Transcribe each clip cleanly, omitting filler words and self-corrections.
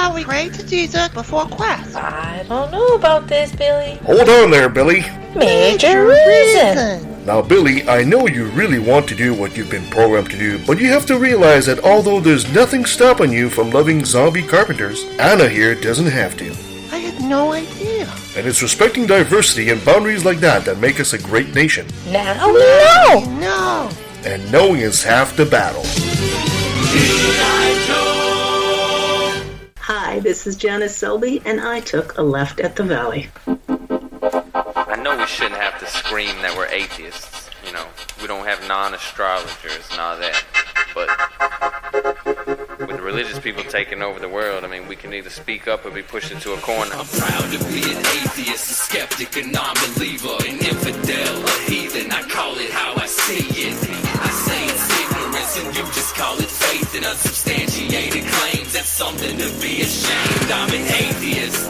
about we pray to Jesus before class? I don't know about this, Billy. Hold on there, Billy. Major reason. Now, Billy, I know you really want to do what you've been programmed to do, but you have to realize that although there's nothing stopping you from loving zombie carpenters, Anna here doesn't have to. I had no idea. And it's respecting diversity and boundaries like that that make us a great nation. Now we know. No. And knowing is half the battle. Hi, this is Janice Selby, and I took a left at the Valley. I know we shouldn't have to scream that we're atheists. You know, we don't have non-astrologers and all that. But with the religious people taking over the world, I mean, we can either speak up or be pushed into a corner. I'm proud to be an atheist, a skeptic, a non-believer, an infidel, a heathen. I call it how I see it. I say it's ignorance and you just call it faith and unsubstantiated claims. That's something to be ashamed. I'm an atheist.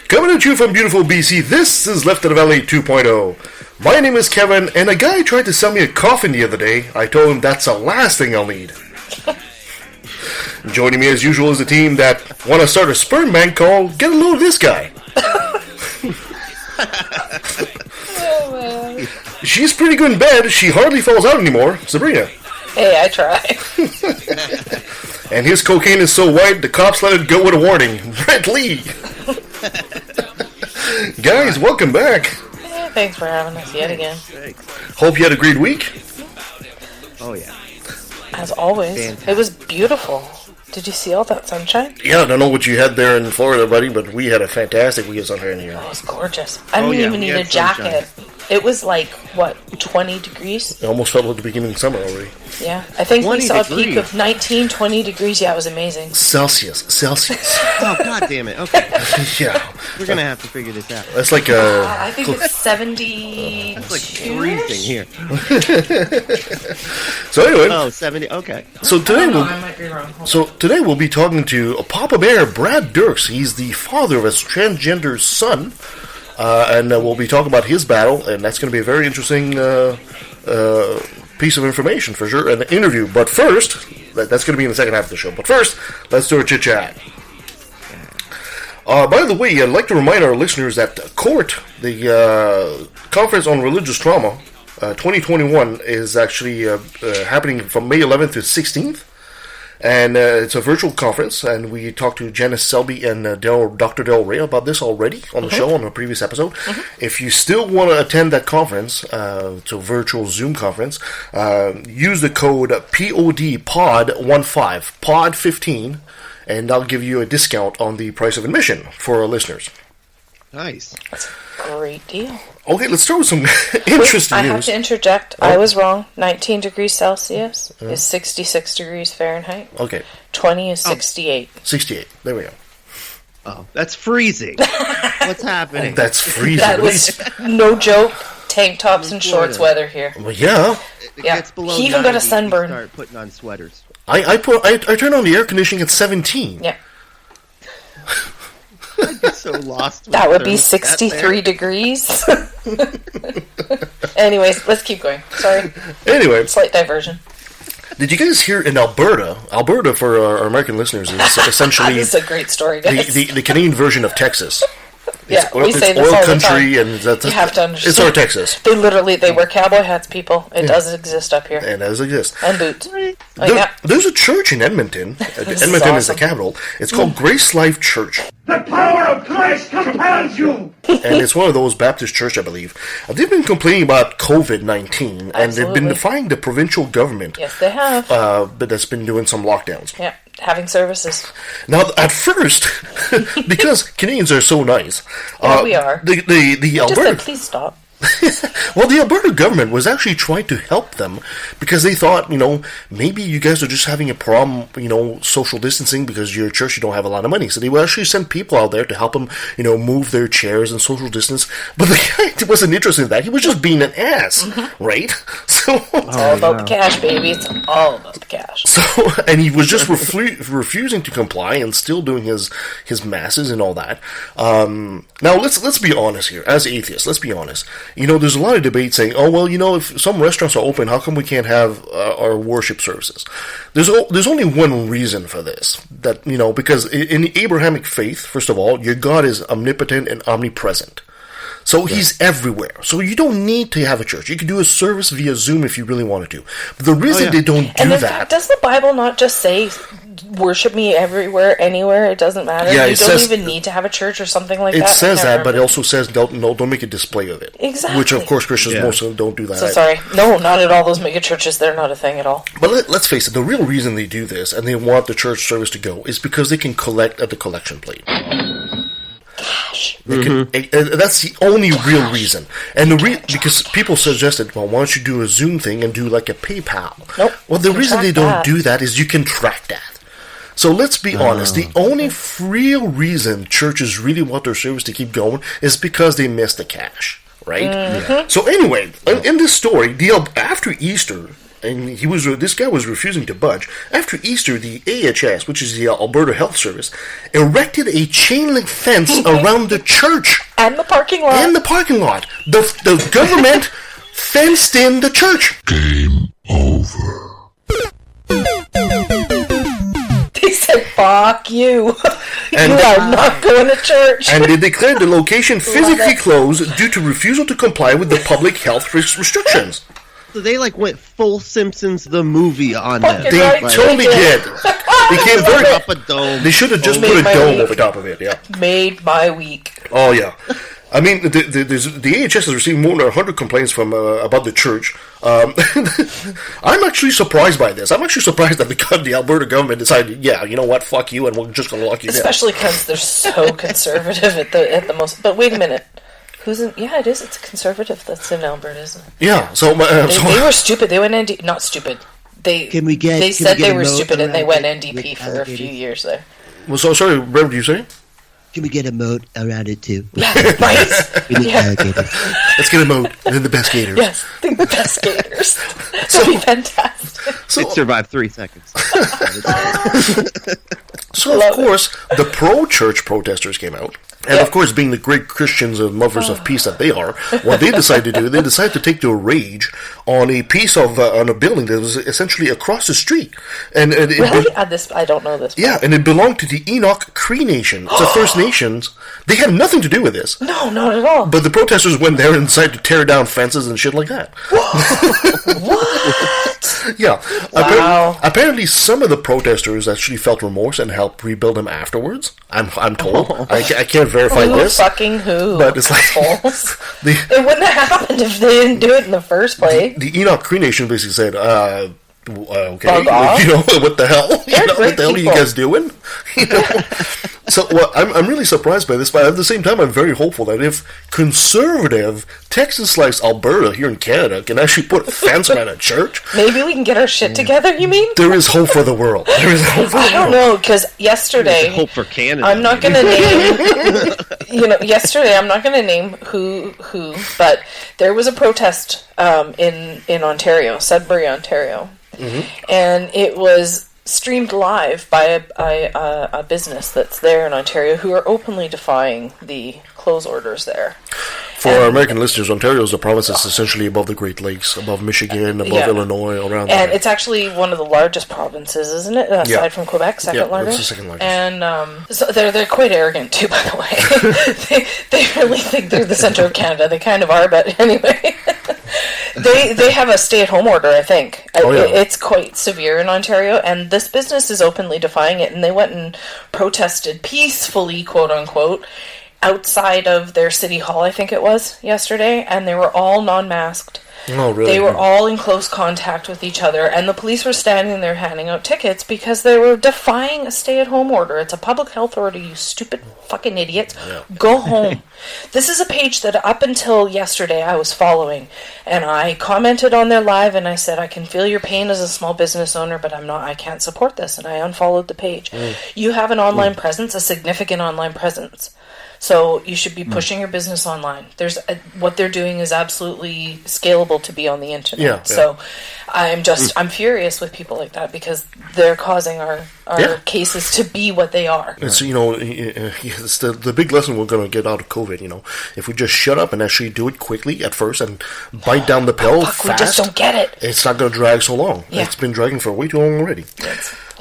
Coming at you from beautiful BC, this is Left of the Valley 2.0. My name is Kevin, and a guy tried to sell me a coffin the other day. I told him that's the last thing I'll need. Joining me as usual is a team that want to start a sperm bank called Get a Load of This Guy. Oh, man. She's pretty good in bed. She hardly falls out anymore. Sabrina. Hey, I try. And his cocaine is so white, the cops let it go with a warning. Brent Lee. Guys, welcome back. Yeah, thanks for having us yet again. Hope you had a great week. Oh, yeah. As always. Fantastic. It was beautiful. Did you see all that sunshine? Yeah, I don't know what you had there in Florida, buddy, but we had a fantastic week of sunshine here. It was gorgeous. I didn't even we need a had sunshine. jacket. It was like, what, 20 degrees? It almost felt like the beginning of summer already. Yeah. I think we 20 saw a peak degrees. of 19, 20 degrees. Yeah, it was amazing. Celsius. Oh, God damn it. Okay. Yeah. We're going to have to figure this out. That's like I think it's 70. It's like freezing here. So anyway, Oh, 70. Okay. so today we'll I might be wrong. Hold So today we'll be talking to Papa Bear Brad Dirks. He's the father of a transgender son, and we'll be talking about his battle, and that's going to be a very interesting piece of information for sure, and an interview. But first, that's going to be in the second half of the show. But first, let's do a chit chat. By the way, I'd like to remind our listeners that CORT, the Conference on Religious Trauma, 2021 is actually happening from May 11th to 16th. And it's a virtual conference, and we talked to Janice Selby and Dr. Del Rey about this already on the show on a previous episode. If you still want to attend that conference, it's a virtual Zoom conference, use the code PODPOD15, POD15, and that'll give you a discount on the price of admission for our listeners. Nice. Great deal. Okay, let's start with some interesting I have news. to interject. I was wrong. 19 degrees Celsius is 66 degrees Fahrenheit. Okay, 20 is 68. 68. There we go. Oh, that's freezing. What's happening? That's freezing. That was no joke. Tank tops and shorts weather here. Well, yeah. It yeah. gets below He even got a 90, sunburn. you start putting on sweaters. I turned on the air conditioning at 17. Yeah. I'd be so lost. with That would be thermostat 63 there. degrees. Anyways, let's keep going. Sorry. Anyway, Slight diversion. did you guys hear in Alberta? Alberta, for our American listeners, is essentially This is a great story, guys. the Canadian version of Texas. Yeah, oil, we say it's this oil all the country, time. and that's, You have to understand. It's our Texas, They wear cowboy hats, people. It does exist up here. and as exists. And boots. Oh, yeah. There's a church in Edmonton. is Edmonton is the awesome. capital. It's called Grace Life Church. The power of Christ compels you! And it's one of those Baptist church, I believe. They've been complaining about COVID-19, and they've Absolutely. been defying the provincial government, Yes, they have. but that's been doing some lockdowns. Yeah, having services. Now, at first, because Canadians are so nice, Yeah, we are. The Just Alberta, said, please stop. well, the Alberta government was actually trying to help them because they thought, maybe you guys are just having a problem, social distancing because your church, you don't have a lot of money. So they would actually send people out there to help them, move their chairs and social distance. But the guy wasn't interested in that. He was just being an ass, right? So, It's all about the cash, baby. It's all about the cash. and he was just refusing to comply and still doing his masses and all that. Now, let's be honest here. As atheists, let's be honest. there's a lot of debate saying, oh, well, if some restaurants are open, how come we can't have our worship services? There's only one reason for this. That, because in the Abrahamic faith, first of all, your God is omnipotent and omnipresent. So he's everywhere. So you don't need to have a church. You can do a service via Zoom if you really wanted to. But the reason they don't do and in that... fact, does the Bible not just say, worship me everywhere, anywhere, it doesn't matter? Yeah, you don't even need to have a church or something like that? It says that, but it also says, don't make a display of it. Exactly. Which, of course, Christians most of them don't do that. So sorry. No, not at all. Those mega churches, they're not a thing at all. But let's face it, the real reason they do this, and they want the church service to go, is because they can collect at the collection plate. Gosh. That's the only real reason. And because people suggested, well, why don't you do a Zoom thing and do like a PayPal? Nope. Well, the reason they don't do that is you can track that. So let's be honest, the only real reason churches really want their service to keep going is because they miss the cash, right? Mm-hmm. So anyway, in this story, after Easter... And this guy was refusing to budge. After Easter, the AHS, which is the Alberta Health Service, erected a chain link fence around the church. And the parking lot. The government fenced in the church. Game over. They said, fuck you. And you are not going to church. And they declared the location physically closed due to refusal to comply with the public health restrictions. So they went full Simpsons the movie on them. They totally did. They came very up a dome. They should have just put a dome over top of it. Yeah. Made my week. Oh yeah. I mean, the AHS has received more than 100 complaints from about the church. I'm actually surprised by this. I'm actually surprised that the Alberta government decided, yeah, you know what, fuck you, and we're just going to lock you down. Especially because they're so conservative at the most. But wait a minute. Yeah, it is. It's a conservative that's in Alberta, isn't it? Yeah. So they were stupid. They went NDP. Not stupid. They said they were stupid and they went NDP for a few years there. Well, so sorry, what did you say? Can we get a moat around it too? Yeah, right. Let's get a moat and then the best gators. Yes, the best gators. That'd be fantastic. It survived 3 seconds. So, of course, the pro-church protesters came out. And, of course, being the great Christians and lovers of peace that they are, what they decided to do, they decided to take their rage on a piece of, on a building that was essentially across the street. And really? I don't know this. Yeah, and it belonged to the Enoch Cree Nation. It's the First Nations. They had nothing to do with this. No, not at all. But the protesters went there and decided to tear down fences and shit like that. What? Yeah. Wow. Apparently, some of the protesters actually felt remorse and helped rebuild them afterwards. I'm told. I can't verify this. Fucking who? But it's like it wouldn't have happened if they didn't do it in the first place. The Enoch Cree Nation basically said, okay, what the hell? What the hell are you guys doing? So I'm really surprised by this, but at the same time, I'm very hopeful that if conservative Texas-like Alberta here in Canada can actually put a fence around a church, maybe we can get our shit together. You mean? There is hope for the world. There is hope for the world. I don't know, because yesterday, hope for Canada. I'm not going to name. Yesterday I'm not going to name who, but there was a protest in Ontario, Sudbury, Ontario. Mm-hmm. And it was streamed live by a business that's there in Ontario who are openly defying the close orders there. For our American listeners, Ontario is a province that's essentially above the Great Lakes, above Michigan, above Illinois, around there. And it's actually one of the largest provinces, isn't it? Aside from Quebec, second largest. It's the second largest. And so they're quite arrogant too, by the way. they really think they're the center of Canada. They kind of are, but anyway. They have a stay-at-home order, I think. It's quite severe in Ontario, and this business is openly defying it, and they went and protested peacefully, quote-unquote, outside of their city hall, I think it was, yesterday, and they were all non-masked. Oh, really? They were all in close contact with each other, and the police were standing there handing out tickets because they were defying a stay-at-home order. It's a public health order, you stupid fucking idiots. Yeah. Go home. This is a page that up until yesterday I was following, and I commented on their live, and I said, I can feel your pain as a small business owner, but I can't support this, and I unfollowed the page. You have an online presence, a significant online presence. So you should be pushing your business online. What they're doing is absolutely scalable to be on the internet. Yeah. So I'm furious with people like that because they're causing our cases to be what they are. It's, it's the big lesson we're going to get out of COVID, If we just shut up and actually do it quickly at first and bite down the pill fast. We just don't get it. It's not going to drag so long. Yeah. It's been dragging for way too long already.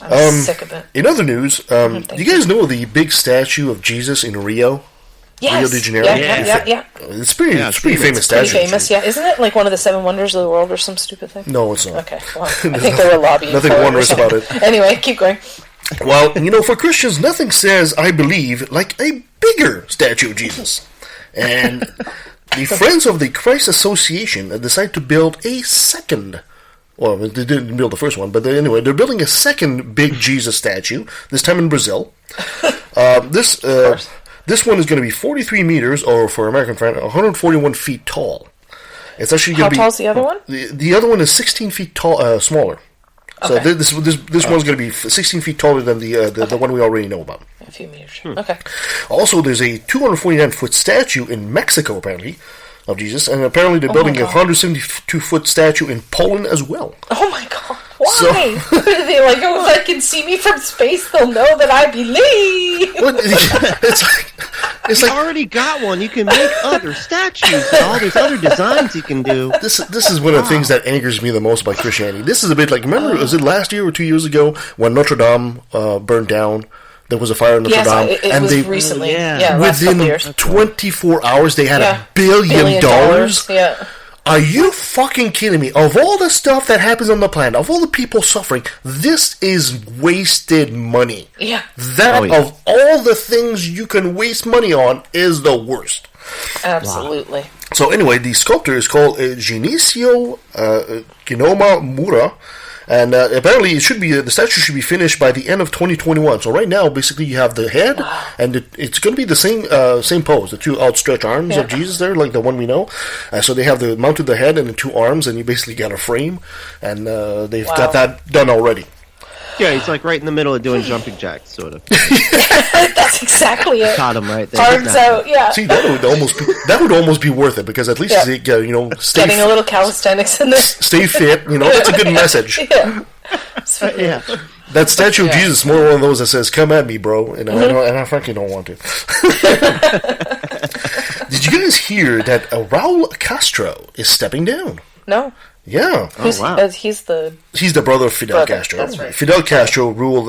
I'm sick of it. In other news, do you guys know the big statue of Jesus in Rio? Yes. Rio de Janeiro? Yeah. It's pretty famous statue. Pretty famous, yeah. Isn't it like one of the 7 wonders of the world or some stupid thing? No, it's not. Okay, well, I think they were lobbying nothing for wondrous it. about it. Anyway, keep going. Well, for Christians, nothing says "I believe" like a bigger statue of Jesus. And the Friends of the Christ Association decided to build a second. Well, they didn't build the first one, but anyway, they're building a second big Jesus statue, this time in Brazil. This one is going to be 43 meters, or for American friend, 141 feet tall. It's actually going to be... How tall is the other one? The other one is 16 feet tall, smaller. So Okay. this one's going to be 16 feet taller than the one we already know about. A few meters. Okay. Also, there's a 249-foot statue in Mexico, apparently, of Jesus, and apparently they're building a 172-foot statue in Poland as well. Oh my god, why? They're like, if I can see me from space, they'll know that I believe. It's like you already got one. You can make other statues and all these other designs you can do. This is one of the things that angers me the most about Christianity. This is a bit like, remember, was it last year or 2 years ago when Notre Dame burned down? There was a fire in Notre Dame. It was recently. Within 24 hours, they had $1 billion. Yeah. Are you fucking kidding me? Of all the stuff that happens on the planet, of all the people suffering, this is wasted money. Yeah. Of all the things you can waste money on is the worst. Absolutely. Wow. So anyway, the sculptor is called Genicio Kinoma Mura. And apparently, the statue should be finished by the end of 2021. So right now, basically, you have the head, and it's going to be the same pose, the two outstretched arms of Jesus there, like the one we know. So they have mounted the head and the two arms, and you basically got a frame, and they've got that done already. Yeah, he's like right in the middle of doing jumping jacks, sort of. That's exactly it. Caught him right there. Arms out, yeah. See, that would almost be worth it, because at least getting a little calisthenics in there. Stay fit. That's a good message. Yeah. That statue of Jesus is more one of those that says, "Come at me, bro," and I frankly don't want to. Did you guys hear that Raul Castro is stepping down? No. Yeah. Wow. He's the brother of Fidel Castro. That's right. Fidel Castro ruled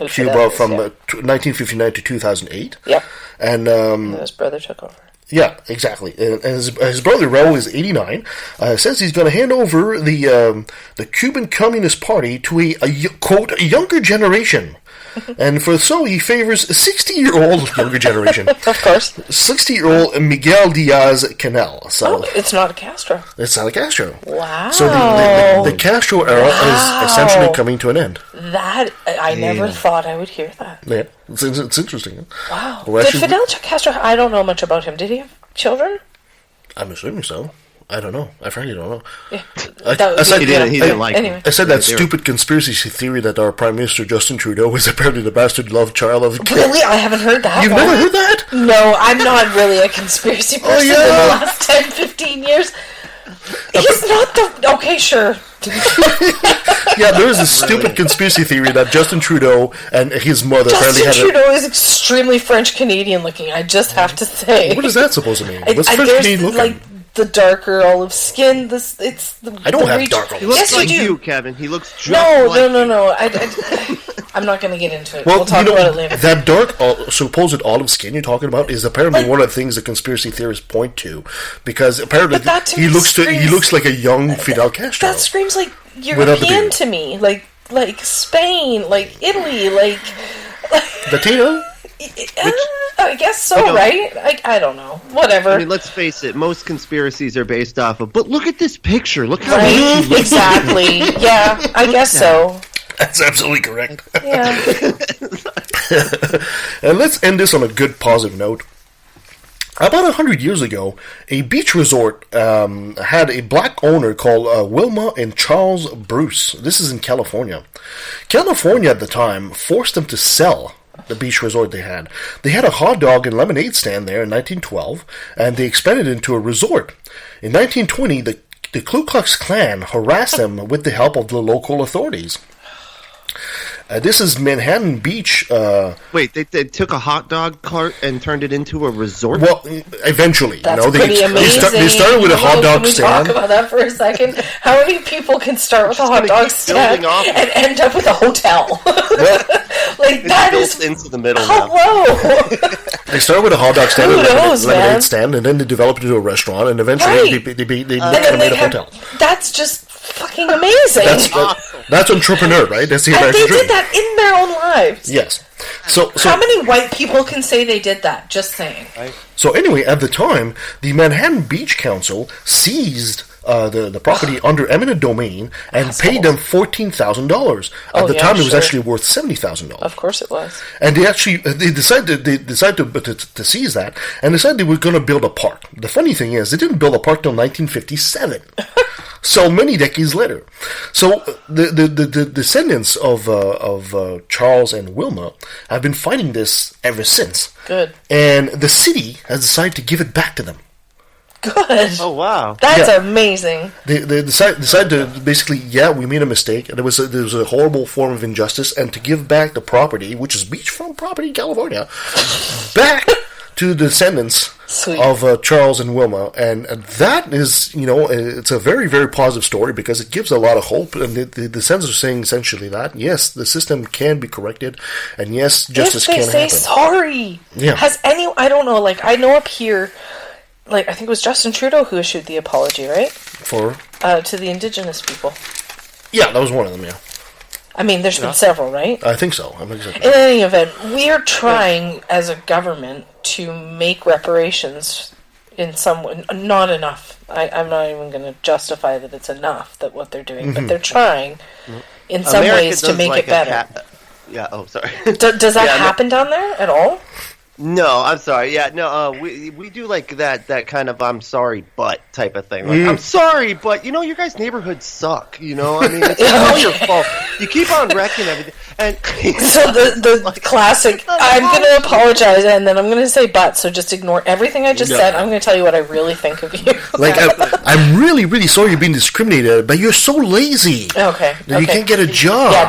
Cuba from 1959 to 2008. Yep. And his brother took over. Yeah, exactly. And his brother Raul is 89. Says he's going to hand over the Cuban Communist Party to a quote younger generation. And he favors a 60-year-old younger generation. Of course. 60-year-old Miguel Diaz-Canel. So it's not a Castro. It's not a Castro. Wow. So the Castro era is essentially coming to an end. That, I never thought I would hear that. Yeah, it's interesting. Wow. Did Fidel Castro, I don't know much about him. Did he have children? I'm assuming so. I don't know. I frankly don't know. Yeah. He didn't like him. I said that stupid conspiracy theory that our Prime Minister Justin Trudeau is apparently the bastard love child of... Really? I haven't heard that. You've never heard that? No, I'm not really a conspiracy person in the last 10, 15 years. He's not the... Okay, sure. Yeah, there is a stupid conspiracy theory that Justin Trudeau and his mother apparently had... Justin Trudeau is extremely French-Canadian looking, I just have to say. What is that supposed to mean? What's French-Canadian looking? Like, the darker olive skin. I don't have dark olive skin. He looks like you, Kevin. He looks just like you. No. I'm not going to get into it. We'll talk about it later. That dark, supposed olive skin you're talking about is apparently one of the things the conspiracy theorists point to, because apparently he looks like a young Fidel Castro. That screams like European to me, like Spain, like Italy, like Latino. I guess so, right? I don't know. Whatever. I mean, let's face it. Most conspiracies are based off of. But look at this picture. Look how right? Exactly. Yeah, I guess so. That's absolutely correct. Yeah. And let's end this on a good, positive note. About 100 years ago, a beach resort had a black owner called Wilma and Charles Bruce. This is in California. California at the time forced them to sell the beach resort they had. They had a hot dog and lemonade stand there in 1912, and they expanded it into a resort. In 1920, the Ku Klux Klan harassed them with the help of the local authorities. This is Manhattan Beach. Wait, they took a hot dog cart and turned it into a resort? Well, eventually. That's they started with a hot dog stand. Can we talk about that for a second? How many people can start with a hot dog stand and end up with a hotel? Like, that is into the middle. Hello. They started with a hot dog stand and a lemonade stand, and then they developed it into a restaurant, and eventually they made a hotel. That's just fucking amazing. That's entrepreneur, right? That's the American dream. They did that in their own lives. Yes. So how many white people can say they did that? Just saying. So anyway, at the time, the Manhattan Beach Council seized the property under eminent domain and paid them $14,000. At the time, it was actually worth $70,000. Of course, it was. And they decided to seize that and decided they were going to build a park. The funny thing is, they didn't build a park till 1957. So many decades later. So the descendants of Charles and Wilma have been fighting this ever since. Good. And the city has decided to give it back to them. Good. Oh, wow. That's amazing. They decided to basically, we made a mistake. And there was a horrible form of injustice. And to give back the property, which is beachfront property in California, back to the descendants of Charles and Wilma. And that is, it's a very, very positive story because it gives a lot of hope. And the descendants are saying essentially that, yes, the system can be corrected. And yes, justice can happen. If they say sorry. Yeah. I don't know, I know up here, I think it was Justin Trudeau who issued the apology, right? For? To the Indigenous people. Yeah, that was one of them, yeah. I mean, there's been several, right? I think so. In any event, we are trying as a government to make reparations in some way. Not enough. I'm not even going to justify that it's enough, that what they're doing, but they're trying in some ways to make it better. Sorry. Does that happen down there at all? No, I'm sorry. Yeah, no, we do that kind of I'm sorry but type of thing. I'm sorry, but your guys' neighborhoods suck. I mean, it's all your fault. You keep on wrecking everything. And so the classic, I'm going to apologize and then I'm going to say but, so just ignore everything I just said. I'm going to tell you what I really think of you. I'm really, really sorry you're being discriminated, but you're so lazy. Okay. You can't get a job. Yeah,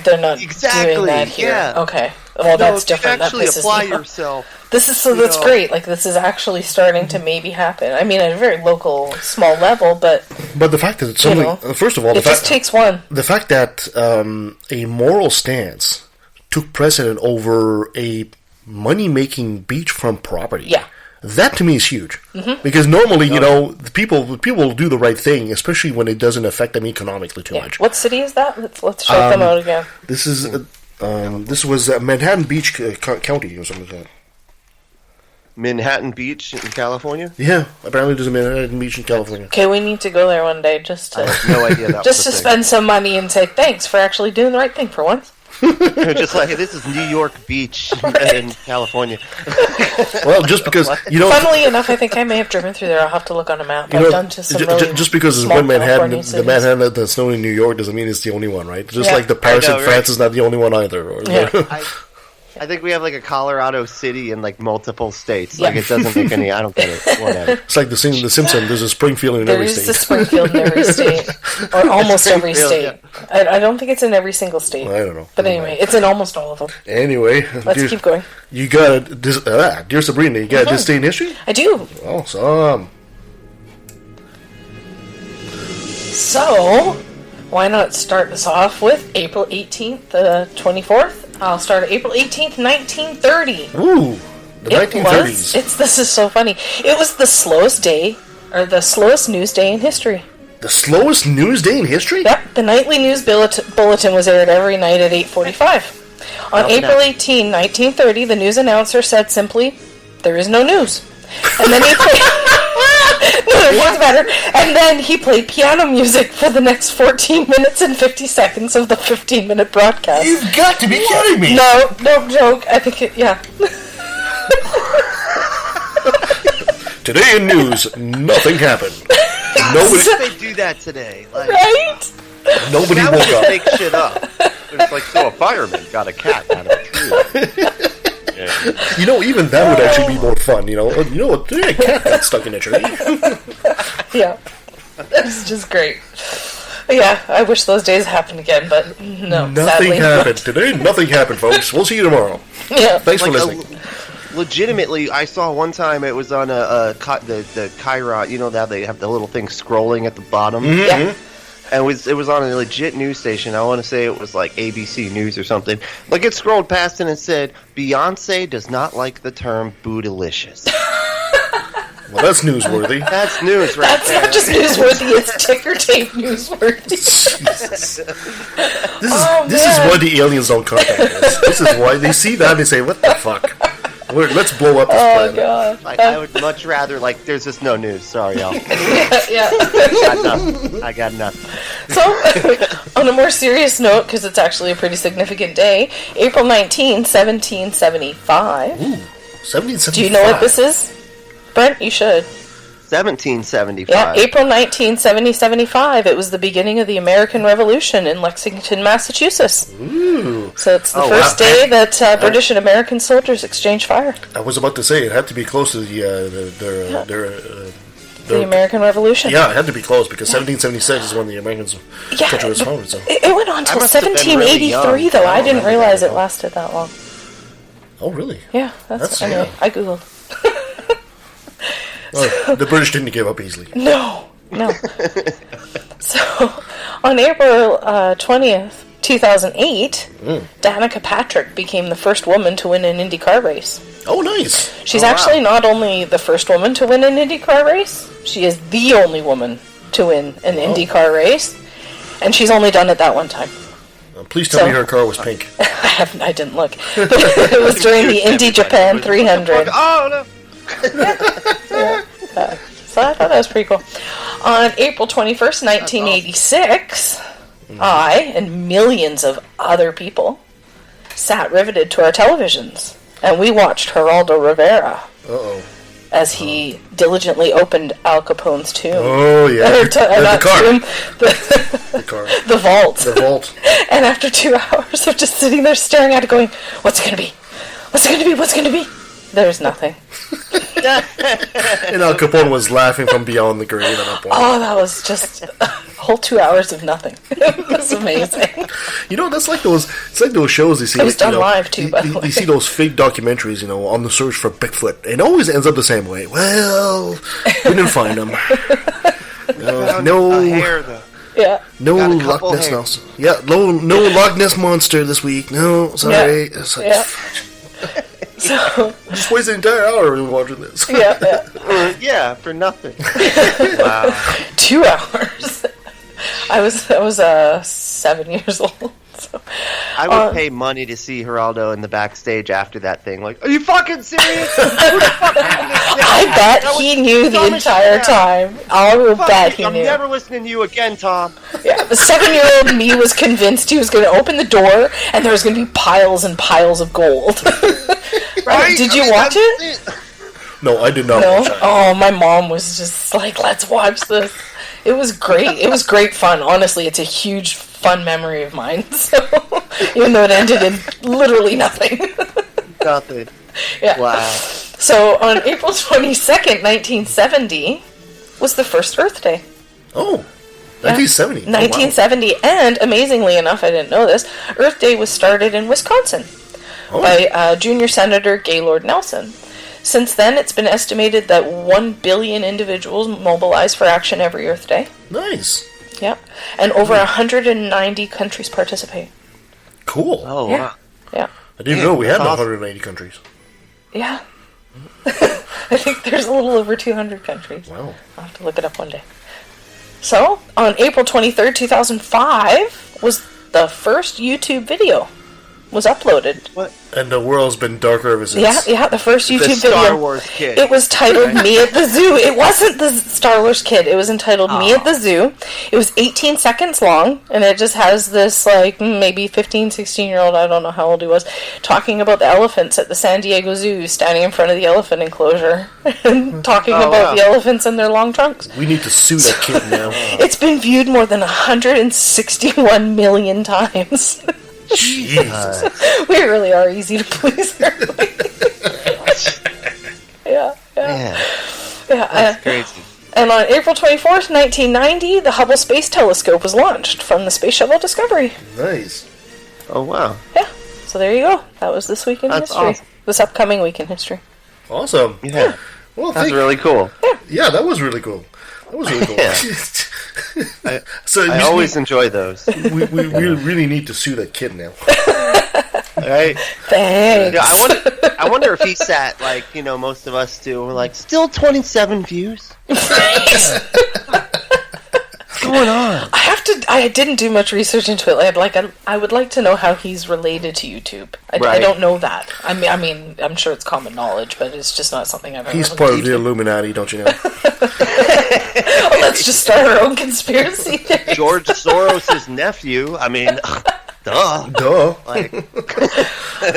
they're not exactly doing that here. Yeah. Okay. Well, that's different. You actually apply yourself. That's great. This is actually starting to maybe happen. I mean, at a very local, small level, but the fact that it's something. First of all, it just takes one. The fact that a moral stance took precedent over a money-making beachfront property. Yeah. That to me is huge. Mm-hmm. Because normally, people will do the right thing, especially when it doesn't affect them economically too much. What city is that? Let's check them out again. This is. This was Manhattan Beach County or something like that. Manhattan Beach in California? Yeah, apparently there's a Manhattan Beach in California. Okay, we need to go there one day just to... I have no idea that just to spend some money and say thanks for actually doing the right thing for once. Just hey, this is New York Beach in California. Well, just because, Funnily enough, I think I may have driven through there. I'll have to look on a map. I've done to some really just because there's one Manhattan, the Manhattan that's known in New York doesn't mean it's the only one, right? Just like the Paris in France is not the only one either. I think we have a Colorado City in multiple states. It doesn't make any. I don't get it. Whatever. It's like the Simpsons. There's a Springfield in every state. There is a Springfield in every state, or almost every state. Yeah. I don't think it's in every single state. I don't know. But anyway, it's in almost all of them. Anyway, let's keep going. You got dear Sabrina. You got this day in history? I do. Awesome. So, why not start this off with April 18th, 24th? I'll start at April 18th, 1930. Ooh, the 1930s. This is so funny. It was the slowest news day in history. The slowest news day in history? Yep, the nightly news bulletin was aired every night at 8:45. On April 18, 1930, the news announcer said simply, "There is no news." And then he played... No, it gets better. And then he played piano music for the next 14 minutes and 50 seconds of the 15-minute broadcast. You've got to be kidding me! No joke. I think Today in news, nothing happened. Nobody. They do that today, right? Nobody woke up. Make shit up. It's so a fireman got a cat out of a tree. You know, even that would actually be more fun. You know what? There's a cat got stuck in a tree. Yeah, it's just great. Yeah, I wish those days happened again, but no. Nothing sadly happened today. Nothing happened, folks. We'll see you tomorrow. Yeah, Thanks for listening. Legitimately, I saw one time it was on the Chiron. You know that they have the little thing scrolling at the bottom. Mm-hmm. Yeah. And it was on a legit news station. I want to say it was like ABC News or something. Like it scrolled past and it said, "Beyonce does not like the term bootylicious." Well, that's newsworthy. That's news, right? That's there. not just newsworthy; it's ticker tape newsworthy. This is why the aliens don't contact us. This is why they see that and they say, "What the fuck? Let's blow up this planet." God! Like, I would much rather there's just no news. Sorry, y'all. Yeah. I got nothing. So, on a more serious note, because it's actually a pretty significant day, April 19, 1775. Ooh, 1775. Do you know what this is? Brent, you should. 1775. Yeah, April 19, 1775. It was the beginning of the American Revolution in Lexington, Massachusetts. Ooh. So it's the first day that British and American soldiers exchanged fire. I was about to say it had to be close to The American Revolution. Yeah, it had to be close because 1776 is when the Americans country was founded. So. It went on till must have been really 1783, young. though. I I don't didn't remember realize that. it lasted that long. Oh, really? Yeah, that's anyway. yeah. I googled. Oh, the British didn't give up easily. No. So, on April 20th, 2008, Danica Patrick became the first woman to win an IndyCar race. Oh, nice. She's actually not only the first woman to win an IndyCar race, she is the only woman to win an IndyCar race, and she's only done it that one time. Please tell me her car was pink. I didn't look. But it was during the Indy Japan 300. Oh, no. So I thought that was pretty cool. On April 21st, 1986, I and millions of other people sat riveted to our televisions, and we watched Geraldo Rivera as he diligently opened Al Capone's tomb. Oh, yeah. The car. The car. The vault. The vault. And after 2 hours of just sitting there staring at it going, what's it going to be? What's it going to be? What's it going to be? There's nothing. And Al Capone was laughing from beyond the grave at that point. Oh, that was just a whole 2 hours of nothing. It was amazing. You know, it's like those shows you see. It was done live, too, by the way. You see those fake documentaries, on the search for Bigfoot. It always ends up the same way. Well, we didn't find him. No hair, though. Yeah. No Loch Ness monster. Yeah, no Loch Ness monster this week. No, sorry. Yeah. It's like, Yeah. So, just wasted an entire hour watching this. Yeah. Yeah, for nothing. Wow. 2 hours. I was 7 years old. So. I would pay money to see Geraldo in the backstage after that thing. Like, are you fucking serious? Who the fuck did this thing? I bet he knew the entire time. I will bet he knew. I'm never listening to you again, Tom. Yeah, the 7-year-old me was convinced he was going to open the door and there was going to be piles and piles of gold. Right? Did you watch it? No, I did not watch it. Oh, my mom was just like, let's watch this. It was great. It was great fun. Honestly, it's a huge fun memory of mine. So, even though it ended in literally nothing. Nothing. Yeah. Wow. So, on April 22nd, 1970, was the first Earth Day. Oh, 1970. 1970, and amazingly enough, I didn't know this, Earth Day was started in Wisconsin by Junior Senator Gaylord Nelson. Since then, it's been estimated that 1 billion individuals mobilize for action every Earth Day. Nice. Yeah. And over 190 countries participate. Cool. Oh, yeah. wow. Yeah. I didn't know we had 190 countries. Yeah. I think there's a little over 200 countries. Wow. I'll have to look it up one day. So, on April 23rd, 2005, was the first YouTube video was uploaded. What? And the world's been darker ever since. Yeah, the first YouTube video. Star Wars kid. It was titled Me at the Zoo. It wasn't the Star Wars kid. It was entitled Me at the Zoo. It was 18 seconds long, and it just has this, maybe 15, 16-year-old, I don't know how old he was, talking about the elephants at the San Diego Zoo, standing in front of the elephant enclosure, and talking about the elephants and their long trunks. We need to sue that kid now. It's been viewed more than 161 million times. Jesus. We really are easy to please, aren't we? Yeah. Crazy. And on April 24th, 1990, the Hubble Space Telescope was launched from the Space Shuttle Discovery. Nice. Oh, wow. Yeah. So there you go. That was this week in history. Awesome. This upcoming week in history. Awesome. Yeah. Well, That's really cool. Yeah, that was really cool. That was really cool. I always enjoy those. We really need to sue that kid now. Right? Thanks. Yeah, I wonder if he sat like, most of us do. We're like, still 27 views? What's going on? I didn't do much research into it. I would like to know how he's related to YouTube. I Right. don't know that. I mean, I'm sure it's common knowledge, but it's just not something I've ever He's looked part of into. the Illuminati, don't you know? Let's just start our own conspiracy theory. George Soros' nephew. I mean, duh. Duh. Like,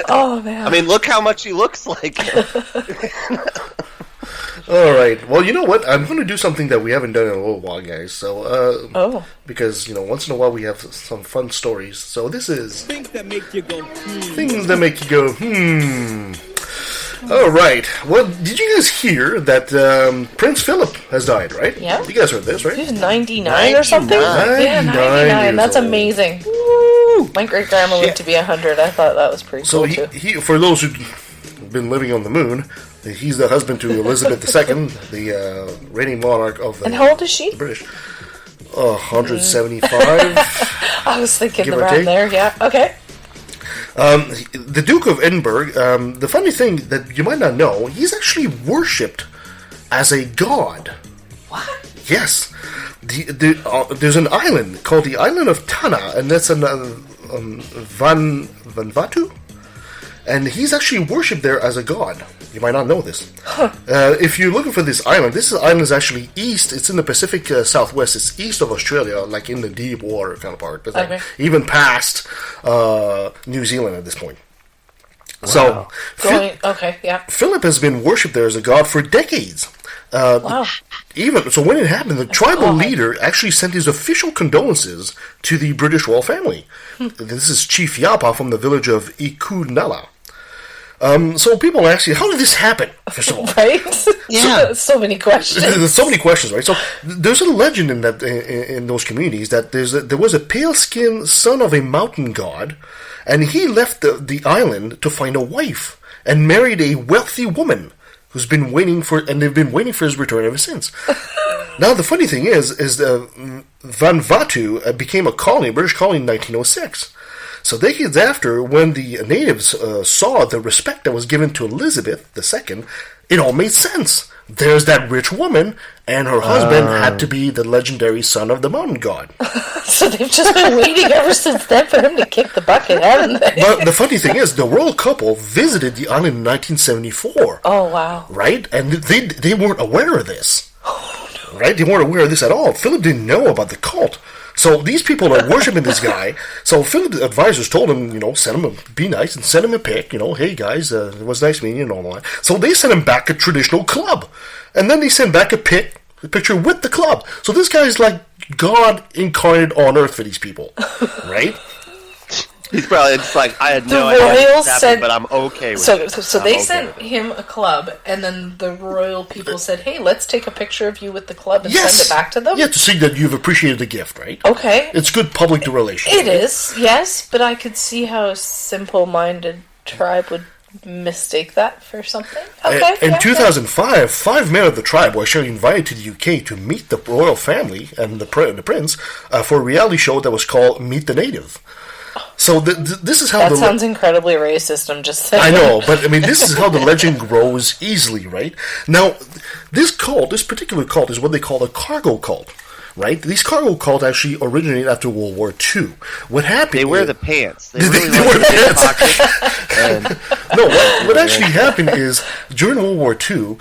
Oh, man. I mean, look how much he looks like him. All right. Well, you know what? I'm going to do something that we haven't done in a little while, guys. So, because once in a while we have some fun stories. So this is Things that make you go, things that make you go, All right. Well, did you guys hear that Prince Philip has died? Right? Yeah. You guys heard this, right? He was 99 or something? 99 Yeah, 99. years That's old. amazing. My great grandma lived to be 100. I thought that was pretty So cool, too. he, for those who've been living on the moon, he's the husband to Elizabeth II, the reigning monarch of the And how old is she? British. 175. I was thinking Give or around take. there, yeah. Okay. The Duke of Edinburgh, the funny thing that you might not know, he's actually worshipped as a god. What? Yes. There's an island called the Island of Tanna, and that's in Vanuatu. And he's actually worshipped there as a god. You might not know this. If you're looking for this island is actually east. It's in the Pacific Southwest. It's east of Australia, like in the deep water kind of part. But Okay. even past New Zealand at this point. So, Okay, yeah. Philip has been worshipped there as a god for decades. Wow. Even so, when it happened, the tribal leader actually sent his official condolences to the British royal family. This is Chief Yapa from the village of Ikunala. So people ask you, how did this happen? First of all, Right? Yeah. So many questions. there's so many questions, right? So there's a legend in that in those communities that there was a pale-skinned son of a mountain god, and he left the island to find a wife and married a wealthy woman who's been waiting for, and they've been waiting for his return ever since. Now the funny thing is Vanuatu became a colony, a British colony in 1906. So decades after, when the natives saw the respect that was given to Elizabeth II, it all made sense. There's that rich woman, and her husband had to be the legendary son of the mountain god. So they've just been waiting ever since then for him to kick the bucket, haven't they? But the funny thing is, the royal couple visited the island in 1974. Oh, wow. Right? And they weren't aware of this. Right? They weren't aware of this at all. Philip didn't know about the cult. So these people are worshiping this guy. So Philip's advisors told him, send him be nice and send him a pic. Hey guys, it was nice meeting you and all that. So they sent him back a traditional club. And then they sent back a picture with the club. So this guy's like God incarnate on earth for these people. Right? He's probably just like, I had The no idea royals this happened, sent- but I'm okay with So it. they I'm sent him a club, and then the royal people said, hey, let's take a picture of you with the club and send it back to them? Yeah, to see that you've appreciated the gift, right? Okay. It's good public relations. It is, yes, but I could see how a simple-minded tribe would mistake that for something. Okay. In yeah, 2005, 5 men of the tribe were actually invited to the UK to meet the royal family and the prince for a reality show that was called Meet the Native. So this is how that sounds incredibly racist. I'm just saying. I know, but I mean, this is how the legend grows easily, right? Now, this particular cult, is what they call a cargo cult, right? These cargo cults actually originated after World War II. What happened? They wear the pants. They They really wear like the the pants. pockets. And No, what actually happened is during World War II,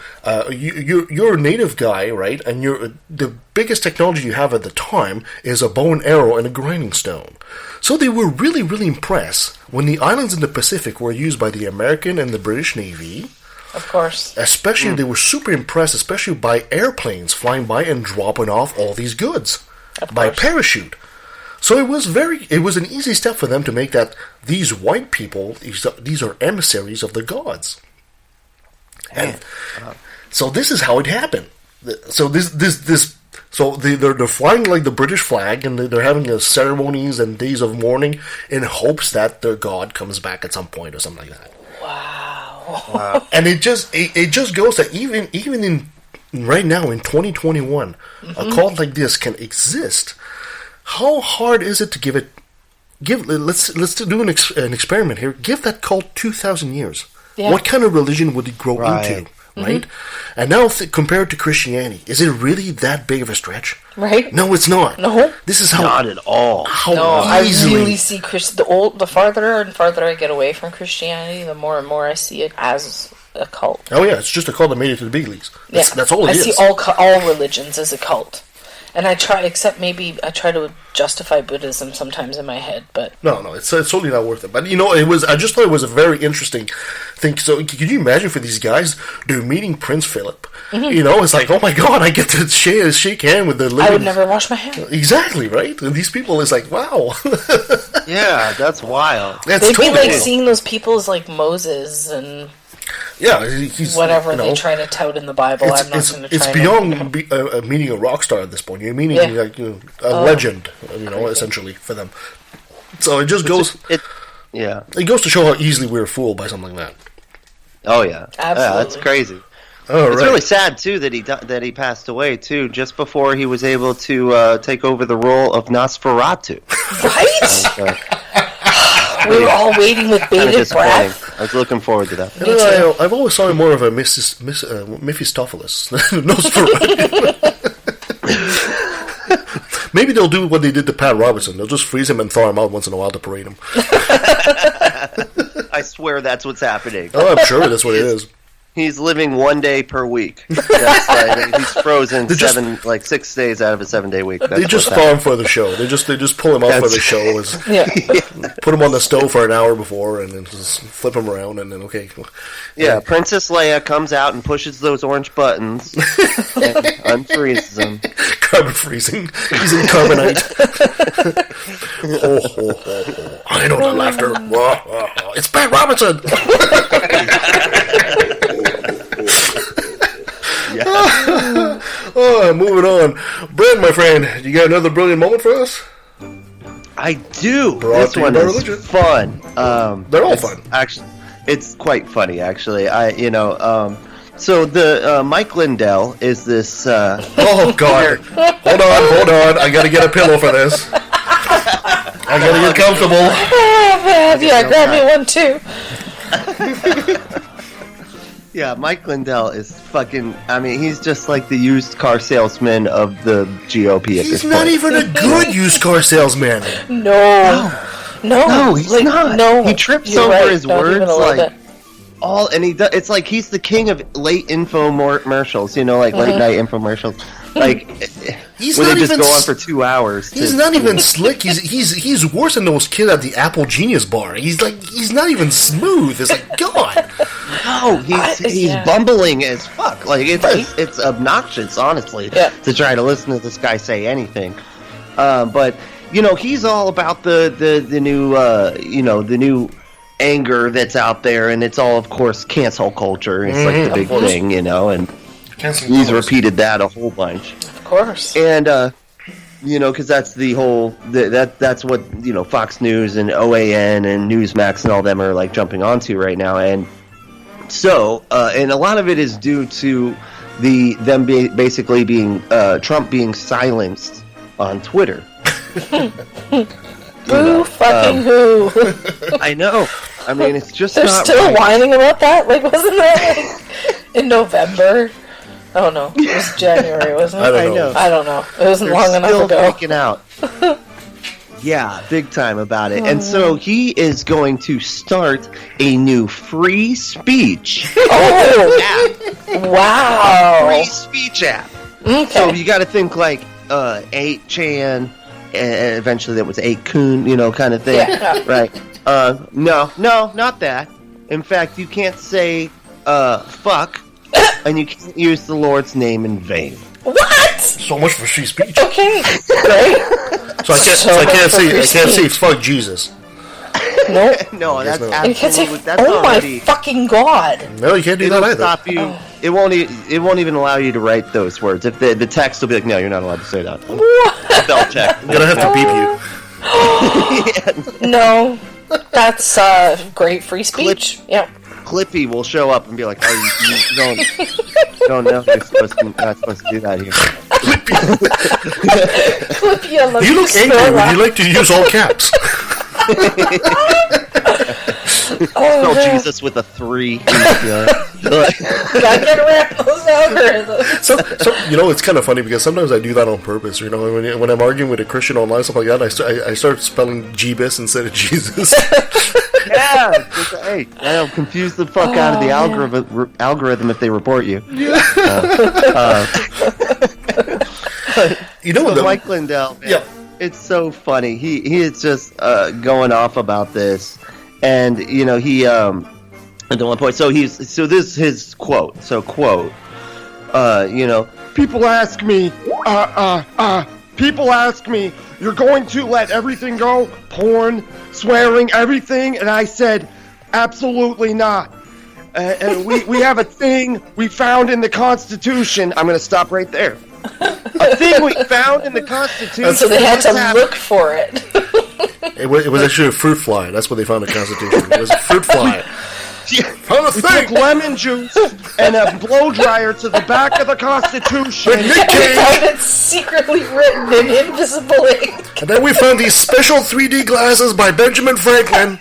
you're a native guy, right? And the biggest technology you have at the time is a bow and arrow and a grinding stone. So they were really, really impressed when the islands in the Pacific were used by the American and the British Navy. Of course. Especially, they were super impressed, especially by airplanes flying by and dropping off all these goods by parachute. So it was an easy step for them to make that these white people, these are emissaries of the gods. And so this is how it happened. So so they're flying like the British flag, and they're having ceremonies and days of mourning in hopes that their god comes back at some point or something like that. Wow. And it just goes that even in right now in 2021, a cult like this can exist. How hard is it to let's do an experiment here. Give that cult 2,000 years. Yeah. What kind of religion would it grow into? Right? And now compare it to Christianity. Is it really that big of a stretch? Right? No, it's not. No. This is how... Not at all. How easily... I really see the farther and farther I get away from Christianity, the more and more I see it as a cult. Oh yeah, it's just a cult that made it to the big leagues. That's all it is. I see all religions as a cult. And I try to justify Buddhism sometimes in my head, but... No, it's totally not worth it. But, I just thought it was a very interesting thing. So, could you imagine for these guys, they're meeting Prince Phillip. It's like, oh my god, I get to shake hand with the living... I would never wash my hands. Exactly, right? And these people, it's like, wow. Yeah, that's wild. They'd be like seeing those people as like Moses and... Yeah, he's... Whatever they try to tout in the Bible, I'm not going to try. It's beyond meeting a rock star at this point. You're meeting a legend, essentially, for them. So it just goes... It goes to show how easily we're fooled by something like that. Oh, yeah. Absolutely. Yeah, that's crazy. It's really sad, too, that he passed away, too, just before he was able to take over the role of Nosferatu. Right? We were all waiting with bated breath. I was looking forward to that. I've always saw him more of a Mephistopheles. Nosferatu. Maybe they'll do what they did to Pat Robertson. They'll just freeze him and thaw him out once in a while to parade him. I swear that's what's happening. Oh, I'm sure that's what it is. He's living 1 day per week. That's right. He's frozen 6 days out of a 7-day week. They just thaw him for the show. They just pull him out for the show. Put him on the stove for an hour before, and then just flip him around, and then Yeah, Princess Leia comes out and pushes those orange buttons and unfreezes him. Carbon freezing. He's in carbonite. I know the laughter. It's Pat Robinson. Moving on. Brent, my friend, you got another brilliant moment for us? I do. This one is fun. They're all fun. Actually, it's quite funny. Actually, so the Mike Lindell is this. Oh God! Hold on! I gotta get a pillow for this. I gotta get comfortable. Yeah, grab me one too. Yeah, Mike Lindell is fucking... I mean, he's just like the used car salesman of the GOP at this point. He's not even a good used car salesman. No, he's not. No, he trips over his words like... And he does, it's like he's the king of late infomercials, like late night infomercials. Like, where they just go on for 2 hours. He's not even slick. He's worse than those kids at the Apple Genius bar. He's not even smooth. It's like, God. No, he's bumbling as fuck. Like, it's obnoxious, honestly, to try to listen to this guy say anything. But he's all about the new the new anger that's out there, and it's all, of course, cancel culture. It's like the big thing, and he's repeated that a whole bunch. Of course. And because that's the whole that's what Fox News and OAN and Newsmax and all them are like jumping onto right now, and so and a lot of it is due to them basically being Trump being silenced on Twitter. Who fucking who? I know. I mean, it's just they're not still right. whining about that. Like, wasn't that like in November? Oh no, it was January, wasn't it? I don't know. It wasn't long enough ago. Still freaking out. Yeah, big time about it. And so he is going to start a new free speech app. Wow. Free speech app. Okay. So you got to think like 8chan, eventually that was 8kun, kind of thing. Yeah. Right. No, not that. In fact, you can't say fuck, and you can't use the Lord's name in vain. What? So much for free speech. Okay, right? So I can't say fuck Jesus. No, no, that's no. absolutely. You can't say, that's oh already, my fucking God. No, you can't do that either. Stop you. it won't even allow you to write those words. If the text will be like, no, you're not allowed to say that. Spell check. I'm gonna have to beep you. No, that's great free speech. Yeah. Clippy will show up and be like, "Oh, you don't know you're not supposed to do that here." Clippy, I love you look angry when you like to use all caps. Spell Jesus with a 3. Gotta get around those algorithms. So it's kind of funny because sometimes I do that on purpose. When I'm arguing with a Christian online, stuff like that, I start spelling Jeebus instead of Jesus. Yeah, hey, that'll confuse the fuck out of the algorithm if they report you. Mike Lindell, man, yeah, it's so funny. He is just going off about this, and he at one point. So this is his quote. So quote, people ask me, you're going to let everything go? Porn, swearing, everything? And I said, absolutely not. And we have a thing we found in the Constitution. I'm going to stop right there. A thing we found in the Constitution. So they had to look for it. It was actually a fruit fly. That's what they found in the Constitution. It was a fruit fly. We took lemon juice and a blow dryer to the back of the Constitution. We found it secretly written in invisible ink. And then we found these special 3D glasses by Benjamin Franklin.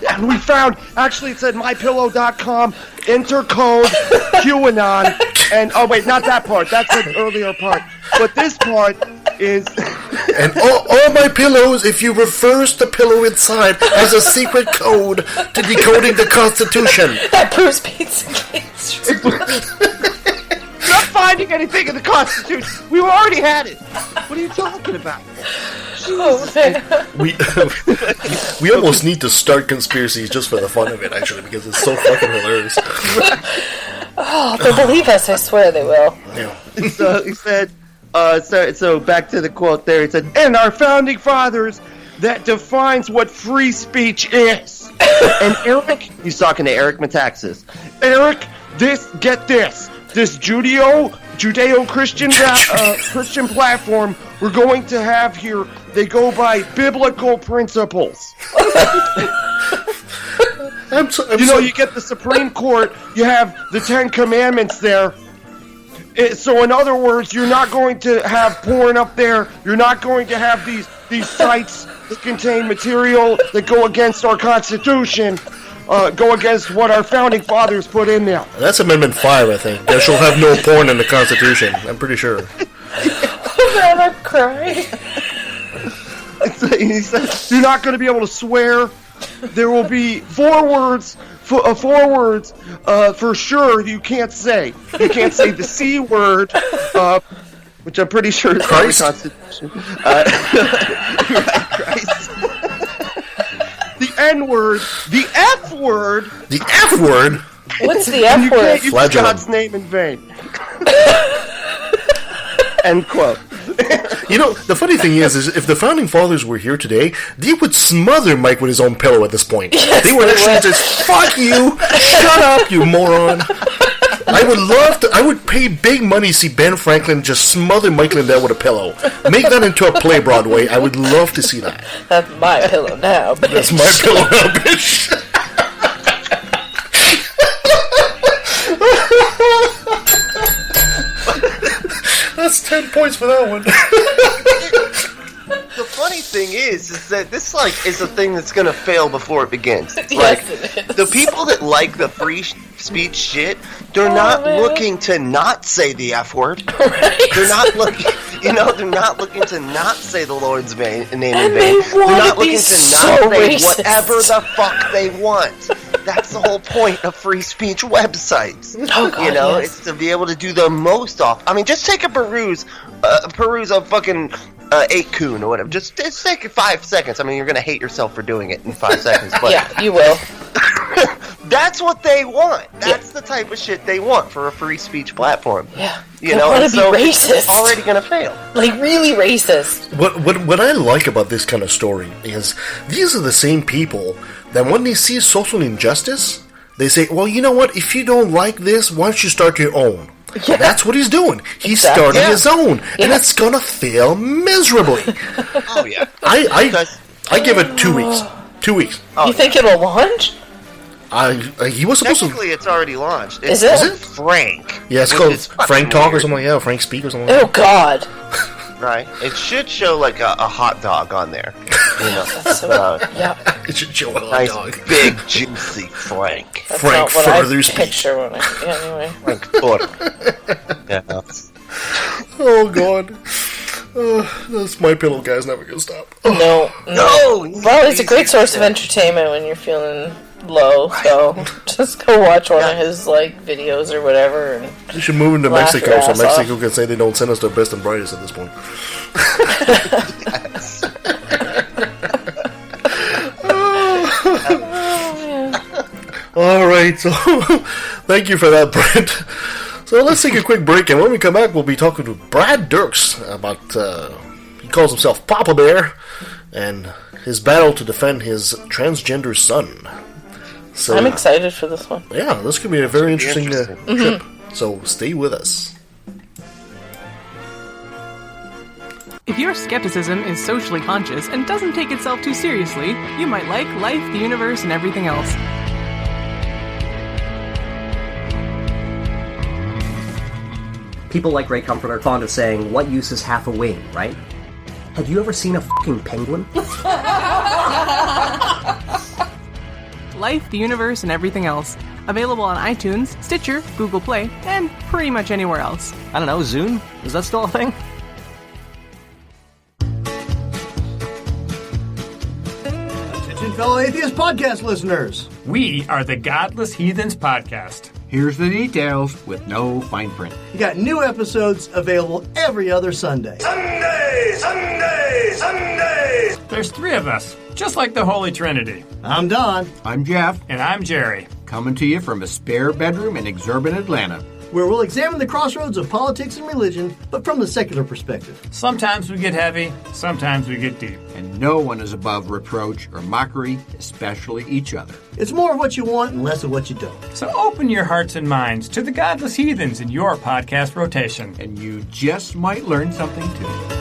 And we found, actually it said mypillow.com, enter code QAnon, and, oh wait, not that part, that's an earlier part, but this part is... And all my pillows, if you reverse the pillow inside, has a secret code to decoding the Constitution. That proves Pizzagate. Not finding anything in the Constitution. We already had it. What are you talking about? Oh, man. We almost need to start conspiracies just for the fun of it, actually, because it's so fucking hilarious. Oh, they'll believe us. I swear they will. Yeah. So he said, so back to the quote there. He said, and our founding fathers, that defines what free speech is. And Eric, he's talking to Eric Metaxas. Eric, get this. This Judeo-Christian Christian platform we're going to have here, they go by biblical principles. You get the Supreme Court, you have the 10 Commandments there. So in other words, you're not going to have porn up there. You're not going to have these sites that contain material that go against our Constitution. Go against what our founding fathers put in there. That's Amendment 5, I think. There shall have no porn in the Constitution. I'm pretty sure. Oh man, I'm crying. He said, you're not going to be able to swear. There will be 4 words for sure you can't say. You can't say the C word, which I'm pretty sure is Christ. the Constitution. Christ. The N-word, the F-word. The F-word? What's the F-word? You can't use Flagellum. God's name in vain. End quote. The funny thing is if the Founding Fathers were here today, they would smother Mike with his own pillow at this point. Yes, they would actually just, fuck you, shut up, you moron. I would pay big money to see Ben Franklin just smother Mike Lindell with a pillow. Make that into a play, Broadway. I would love to see that. That's my pillow now, bitch. That's my pillow now, bitch. That's 10 points for that one. The funny thing is that this is a thing that's gonna fail before it begins. Yes, it is. The people that like the free speech shit, they're not looking to not say the F word. Right? They're not looking, they're not looking to not say the Lord's name in vain. And They're not be looking to so not say racist. whatever the fuck they want. That's the whole point of free speech websites. Oh, God, yes. It's to be able to do the most off. I mean, just take a peruse of fucking 8kun or whatever. Just take 5 seconds. I mean, you're gonna hate yourself for doing it in 5 seconds, but Yeah, you will. that's what they want. That's the type of shit they want for a free speech platform. Yeah. You know, want and to be so racist. it's already gonna fail. Like, really racist. What I like about this kind of story is these are the same people that when they see social injustice, they say, well, you know what? If you don't like this, why don't you start your own? Yeah. That's what he's doing. He's Exactly. starting his own, and it's gonna fail miserably. Oh yeah. I give it 2 weeks. 2 weeks. You think it'll launch? He was supposed to. Technically, it's already launched. Is it? Frank? Yeah, it's which called is fucking Frank Talk or weird. something. Yeah, Frank Speak or something. Like Oh God! Right. It should show like a hot dog on there. You know. That's so, yeah. that. It should show a hot Nice, dog. big, juicy Frank. That's Frank not what I Further Speak. picture when I. Yeah, anyway. Frank Footer. Yeah. Oh God. This My Pillow guy's never gonna stop. No. Well, it's a great source of entertainment when you're feeling low. So just go watch one of his like videos or whatever. And You should move into laugh Mexico your so ass Mexico off. can say they don't send us their best and brightest at this point. All right, so thank you for that, Brent. So let's take a quick break, and when we come back, we'll be talking to Brad Dirks about, he calls himself Papa Bear, and his battle to defend his transgender son. So, I'm excited for this one. yeah, this could be a very interesting trip. So stay with us. If your skepticism is socially conscious and doesn't take itself too seriously, you might like life, the universe, and everything else. People like Ray Comfort are fond of saying, what use is half a wing, right? Have you ever seen a fucking penguin? Life, the universe, and everything else. Available on iTunes, Stitcher, Google Play, and pretty much anywhere else. I don't know, Zune? Is that still a thing? Attention, fellow atheist podcast listeners. We are the Godless Heathens Podcast. Here's the details with no fine print. You got new episodes available every other Sunday. Sunday! There's three of us, just like the Holy Trinity. I'm Don. I'm Jeff. And I'm Jerry. Coming to you from a spare bedroom in exurban Atlanta, where we'll examine the crossroads of politics and religion, but from the secular perspective. Sometimes we get heavy, sometimes we get deep. And no one is above reproach or mockery, especially each other. It's more of what you want and less of what you don't. So open your hearts and minds to the Godless Heathens in your podcast rotation. And you just might learn something too.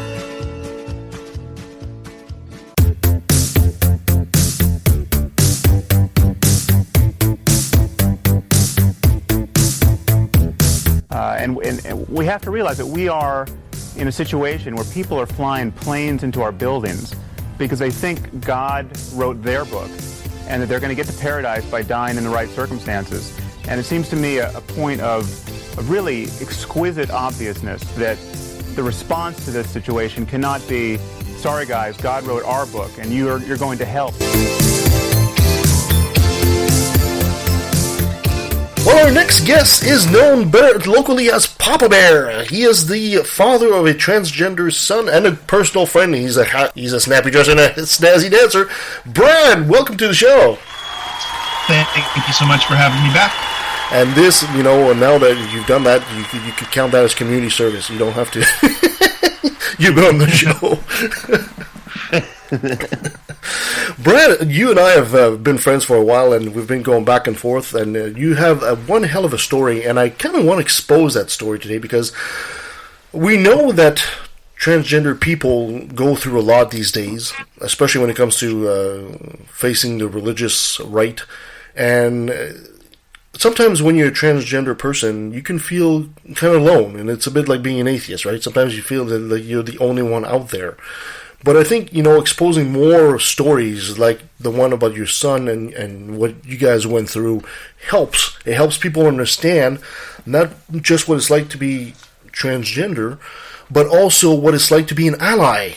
And we have to realize that we are in a situation where people are flying planes into our buildings because they think God wrote their book and that they're going to get to paradise by dying in the right circumstances. And it seems to me a point of really exquisite obviousness that the response to this situation cannot be, sorry guys, God wrote our book and you're going to hell. Well, our next guest is known locally as Papa Bear. He is the father of a transgender son and a personal friend. He's a snappy dresser and a snazzy dancer. Brad, welcome to the show. Thank you so much for having me back. And this, now that you've done that, you could count that as community service. You don't have to. You've been on the show. Brad, you and I have been friends for a while, and we've been going back and forth, and you have one hell of a story, and I kind of want to expose that story today, because we know that transgender people go through a lot these days, especially when it comes to facing the religious right, and sometimes when you're a transgender person, you can feel kind of alone, and it's a bit like being an atheist, right? Sometimes you feel that you're the only one out there. But I think, exposing more stories like the one about your son and what you guys went through helps. It helps people understand not just what it's like to be transgender, but also what it's like to be an ally.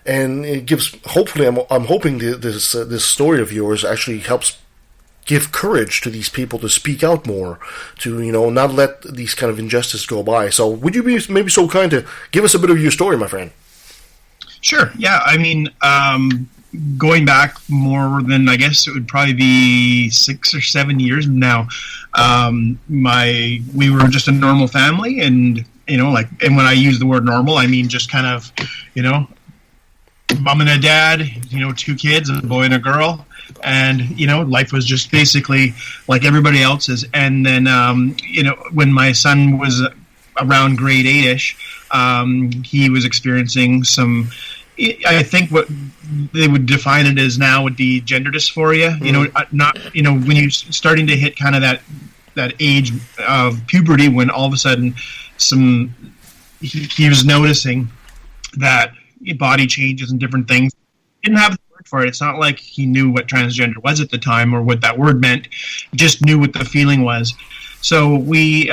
And it gives, hopefully, I'm hoping this story of yours actually helps give courage to these people to speak out more, to, not let these kind of injustices go by. So would you be maybe so kind to give us a bit of your story, my friend? Sure. Yeah. I mean, going back more than, I guess it would probably be 6 or 7 years now. We were just a normal family, and and when I use the word normal, I mean just kind of, mom and a dad, 2 kids, a boy and a girl. And, life was just basically like everybody else's. And then, when my son was around grade 8-ish, he was experiencing some, I think what they would define it as now would be gender dysphoria. When you're starting to hit kind of that age of puberty, when all of a sudden he was noticing that body changes and different things. Didn't have the word for it. It's not like he knew what transgender was at the time or what that word meant. He just knew what the feeling was. So we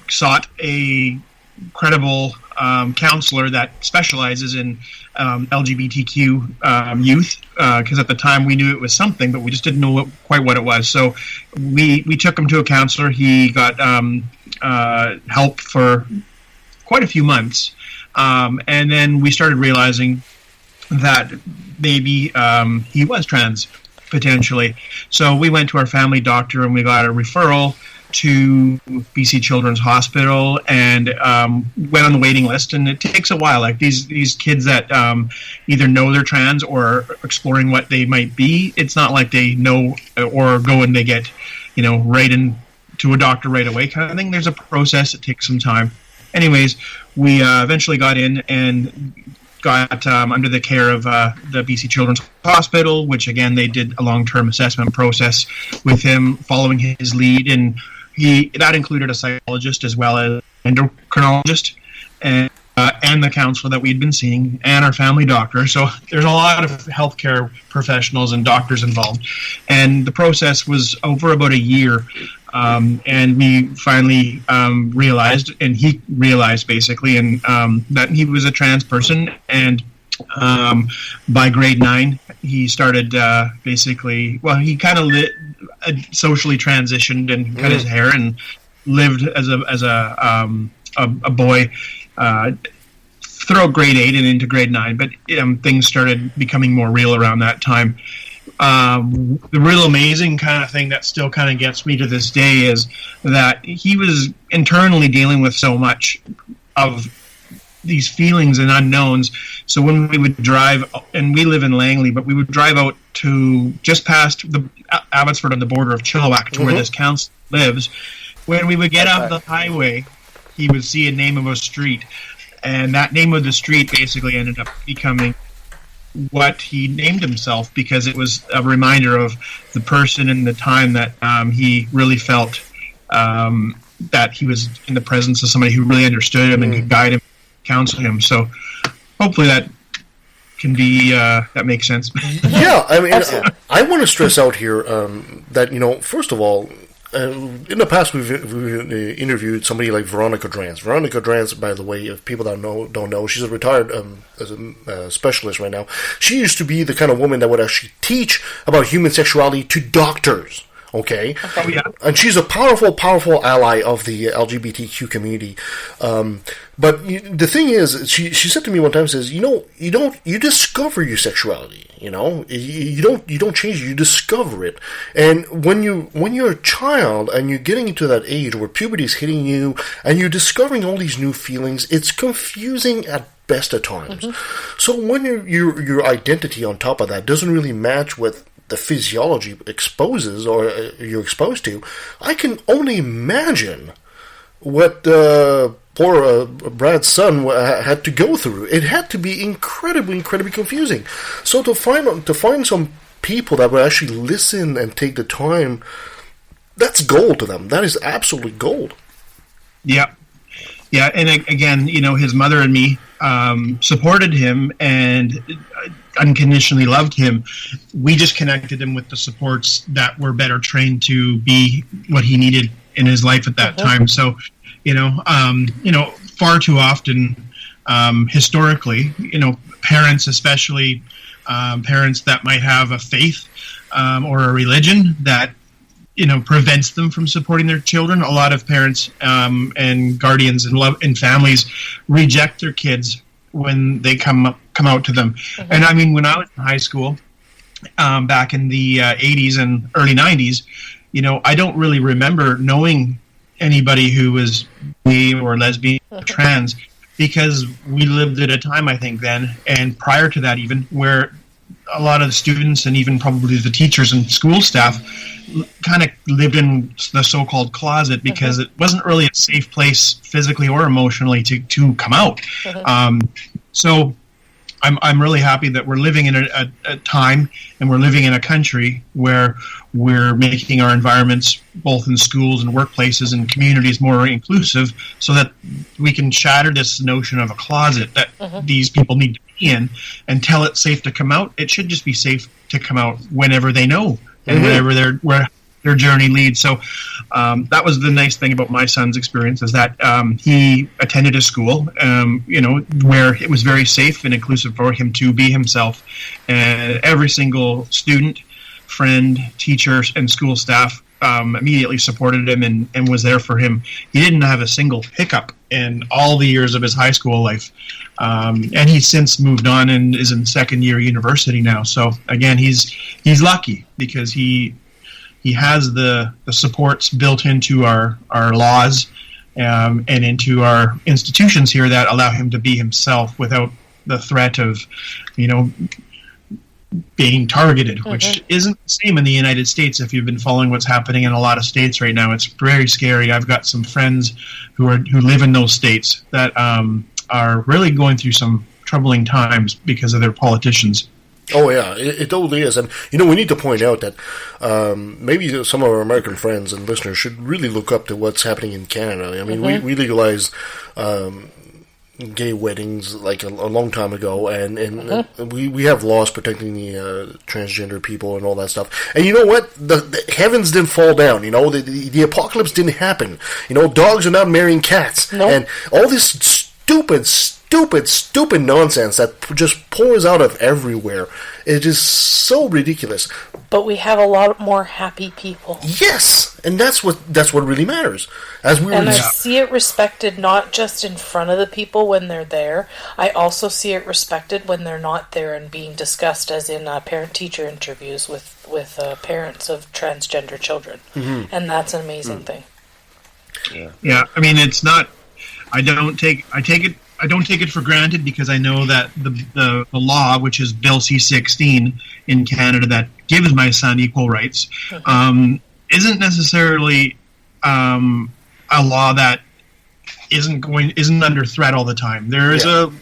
sought a credible counselor that specializes in LGBTQ youth, because at the time we knew it was something, but we just didn't know quite what it was. So we took him to a counselor. He got help for quite a few months. And then we started realizing that maybe he was trans, potentially. So we went to our family doctor and we got a referral to BC Children's Hospital and went on the waiting list. And it takes a while. Like these kids that either know they're trans or are exploring what they might be, it's not like they know or go and they get, right into a doctor right away kind of thing. There's a process. It takes some time. Anyways, we eventually got in and got under the care of the BC Children's Hospital, which again they did a long-term assessment process with him, following his lead, and that included a psychologist as well as an endocrinologist and the counselor that we'd been seeing and our family doctor. So there's a lot of healthcare professionals and doctors involved, and the process was over about a year. And we finally realized, and he realized basically, and that he was a trans person. And by grade 9, he started basically, well, he kind of socially transitioned and cut his hair and lived as a boy throughout grade 8 and into grade 9. But things started becoming more real around that time. The real amazing kind of thing that still kind of gets me to this day is that he was internally dealing with so much of these feelings and unknowns. So when we would drive, and we live in Langley, but we would drive out to just past the Abbotsford on the border of Chilliwack to where this council lives. When we would get off the highway, he would see a name of a street, and that name of the street basically ended up becoming what he named himself, because it was a reminder of the person and the time that he really felt that he was in the presence of somebody who really understood him and could guide him, counsel him. So hopefully that can be that makes sense. Yeah, I mean, I want to stress out here that, first of all, in the past we've interviewed somebody like Veronica Drance. Veronica Drance, by the way, if people don't know, she's a retired as a specialist right now. She used to be the kind of woman that would actually teach about human sexuality to doctors. Okay? Oh, yeah. And she's a powerful ally of the LGBTQ community. But the thing is, she said to me one time, says, you discover your sexuality. You don't change it, you discover it. And when you're a child and you're getting into that age where puberty is hitting you and you're discovering all these new feelings, it's confusing at best at times. So when your identity on top of that doesn't really match with the physiology exposes or you're exposed to, I can only imagine what poor Brad's son had to go through. It had to be incredibly confusing. So to find some people that would actually listen and take the time, that's gold to them. That is absolute gold. Yeah. Yeah, and again, his mother and me supported him and unconditionally loved him. We just connected him with the supports that were better trained to be what he needed in his life at that time. So, far too often, historically, parents, especially parents that might have a faith or a religion that prevents them from supporting their children. A lot of parents and guardians and families reject their kids when they come out to them. And I mean, when I was in high school, back in the 80s and early 90s, I don't really remember knowing anybody who was gay or lesbian or trans, because we lived at a time, I think then, and prior to that even, where a lot of the students and even probably the teachers and school staff kind of lived in the so-called closet because it wasn't really a safe place physically or emotionally to come out. So I'm really happy that we're living in a time and we're living in a country where we're making our environments, both in schools and workplaces and communities, more inclusive, so that we can shatter this notion of a closet that these people need to be in. Until it's safe to come out, it should just be safe to come out whenever they know and whenever their journey leads. So that was the nice thing about my son's experience, is that he attended a school, where it was very safe and inclusive for him to be himself. And every single student, friend, teacher, and school staff immediately supported him and was there for him. He didn't have a single hiccup in all the years of his high school life. And he's since moved on and is in second-year university now. So, again, he's lucky because he has the supports built into our laws and into our institutions here that allow him to be himself without the threat of, being targeted, which isn't the same in the United States. If you've been following what's happening in a lot of states right now, it's very scary. I've got some friends who live in those states that are really going through some troubling times because of their politicians. Oh, yeah, it totally is. And, we need to point out that maybe some of our American friends and listeners should really look up to what's happening in Canada. I mean, we legalized gay weddings like a long time ago, and we have laws protecting the transgender people and all that stuff. And you know what? The heavens didn't fall down. The apocalypse didn't happen. Dogs are not marrying cats. Nope. And all this stupid nonsense that just pours out of everywhere. It is so ridiculous. But we have a lot more happy people. Yes, and that's what really matters. I see it respected not just in front of the people when they're there. I also see it respected when they're not there and being discussed, as in parent-teacher interviews with parents of transgender children, and that's an amazing thing. Yeah. I mean, it's not. I don't take it for granted because I know that the law, which is Bill C-16 in Canada, that gives my son equal rights, isn't necessarily a law that isn't under threat all the time. There is a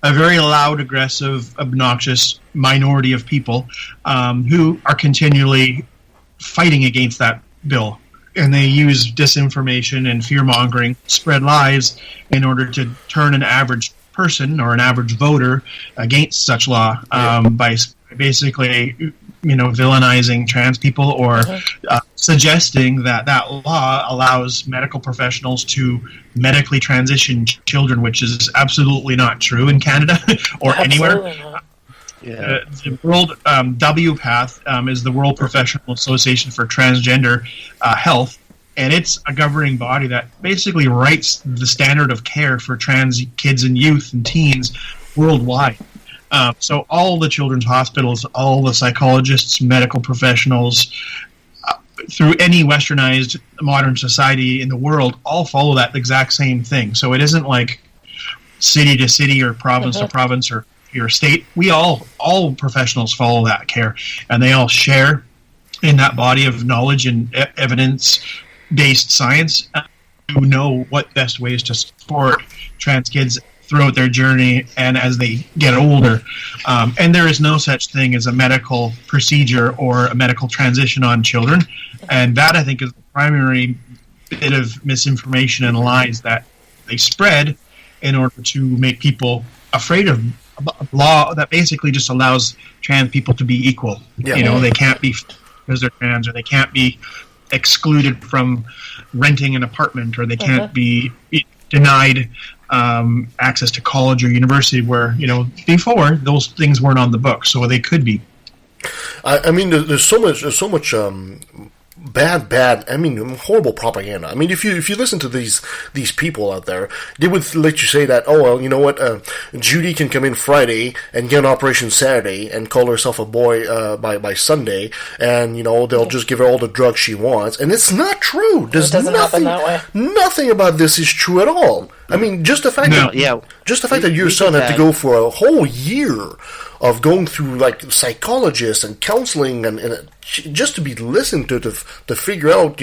very loud, aggressive, obnoxious minority of people who are continually fighting against that bill. And they use disinformation and fear-mongering, spread lies in order to turn an average person or an average voter against such law by basically, villainizing trans people or suggesting that law allows medical professionals to medically transition children, which is absolutely not true in Canada or anywhere. Not. The World WPATH is the World Professional Association for Transgender Health, and it's a governing body that basically writes the standard of care for trans kids and youth and teens worldwide. So all the children's hospitals, all the psychologists, medical professionals, through any westernized modern society in the world, all follow that exact same thing. So it isn't like city to city or province to province or your state. We all professionals follow that care, and they all share in that body of knowledge and evidence-based science to know what best ways to support trans kids throughout their journey and as they get older. And there is no such thing as a medical procedure or a medical transition on children, and that I think is the primary bit of misinformation and lies that they spread in order to make people afraid of a law that basically just allows trans people to be equal. They can't be because they're trans, or they can't be excluded from renting an apartment, or they can't be denied access to college or university, where before those things weren't on the book, so they could be. I mean, there's so much bad. I mean, horrible propaganda. I mean, if you listen to these people out there, they would let you say that, oh well, you know what, Judy can come in Friday and get an operation Saturday and call herself a boy by Sunday, and they'll just give her all the drugs she wants, and it's not true. There's it doesn't happen that way. Nothing about this is true at all. I mean, just the fact that your son had to go for a whole year of going through like psychologists and counseling and just to be listened to figure out,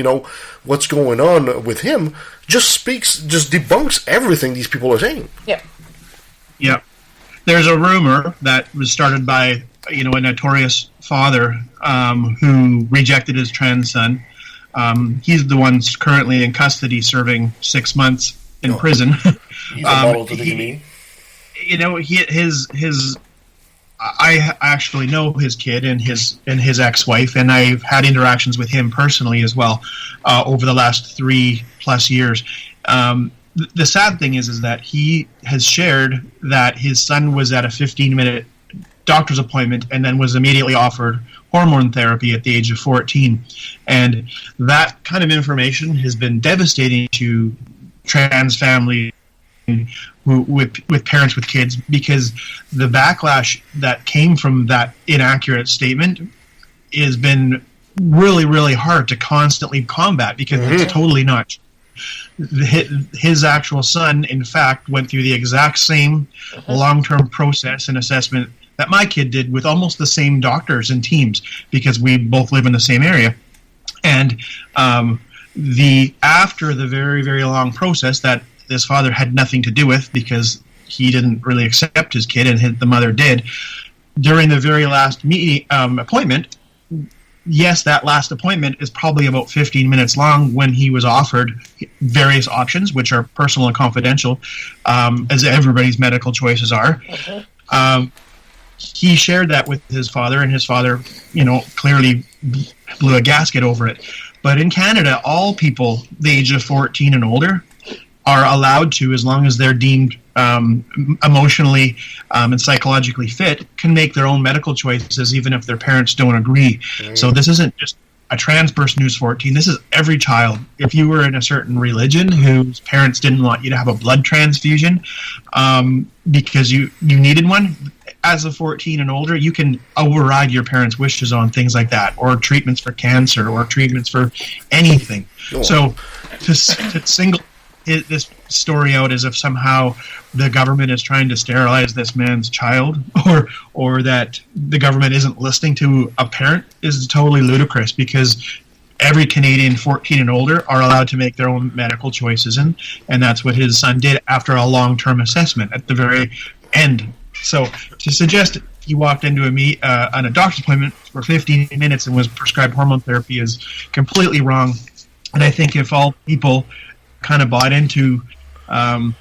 what's going on with him, just debunks everything these people are saying. Yeah. Yeah. There's a rumor that was started by, a notorious father who rejected his trans son. He's the one currently in custody serving 6 months in prison. He's a model to the community. I actually know his kid and his ex-wife, and I've had interactions with him personally as well over the last 3+ years. The sad thing is that he has shared that his son was at a 15-minute doctor's appointment and then was immediately offered hormone therapy at the age of 14. And that kind of information has been devastating to trans families with parents with kids, because the backlash that came from that inaccurate statement has been really, really hard to constantly combat, because it's totally not true. His actual son, in fact, went through the exact same long-term process and assessment that my kid did, with almost the same doctors and teams, because we both live in the same area. And after the very, very long process that this father had nothing to do with, because he didn't really accept his kid and the mother did, during the very last appointment, yes, that last appointment is probably about 15 minutes long, when he was offered various options, which are personal and confidential, as everybody's medical choices are. He shared that with his father, and his father, clearly blew a gasket over it. But in Canada, all people the age of 14 and older are allowed to, as long as they're deemed emotionally and psychologically fit, can make their own medical choices, even if their parents don't agree. So this isn't just a trans person who's 14. This is every child. If you were in a certain religion whose parents didn't want you to have a blood transfusion because you needed one, as a 14 and older, you can override your parents' wishes on things like that, or treatments for cancer, or treatments for anything. So to single this story out as if somehow the government is trying to sterilize this man's child, or that the government isn't listening to a parent, is totally ludicrous, because every Canadian 14 and older are allowed to make their own medical choices, and that's what his son did after a long-term assessment at the very end. So to suggest he walked into on a doctor's appointment for 15 minutes and was prescribed hormone therapy is completely wrong. And I think if all people kind of bought into the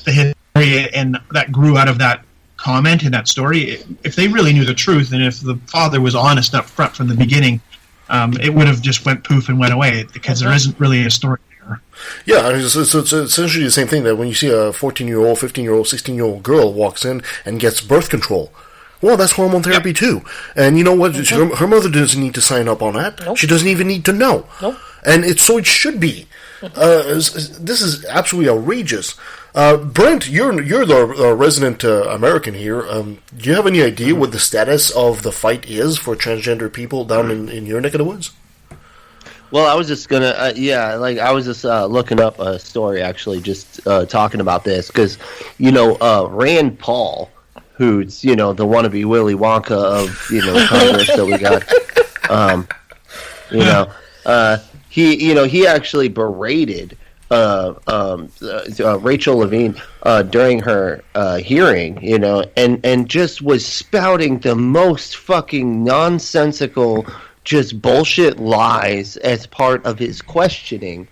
history and that grew out of that comment and that story, if they really knew the truth, and if the father was honest up front from the beginning, it would have just went poof and went away, because there isn't really a story there. Yeah, it's essentially the same thing that when you see a 14-year-old, 15-year-old, 16-year-old girl walks in and gets birth control. Well, that's hormone therapy too. And you know what? Her mother doesn't need to sign up on that. Nope. She doesn't even need to know. Nope. And it should be. This is absolutely outrageous. Brent, you're the resident American here. Do you have any idea what the status of the fight is for transgender people down in your neck of the woods? Well, I was just gonna, I was just looking up a story, actually, just talking about this, because, Rand Paul, who's, the wannabe Willy Wonka of, Congress that we got, he actually berated Rachel Levine during her hearing, and just was spouting the most fucking nonsensical, just bullshit lies as part of his questioning,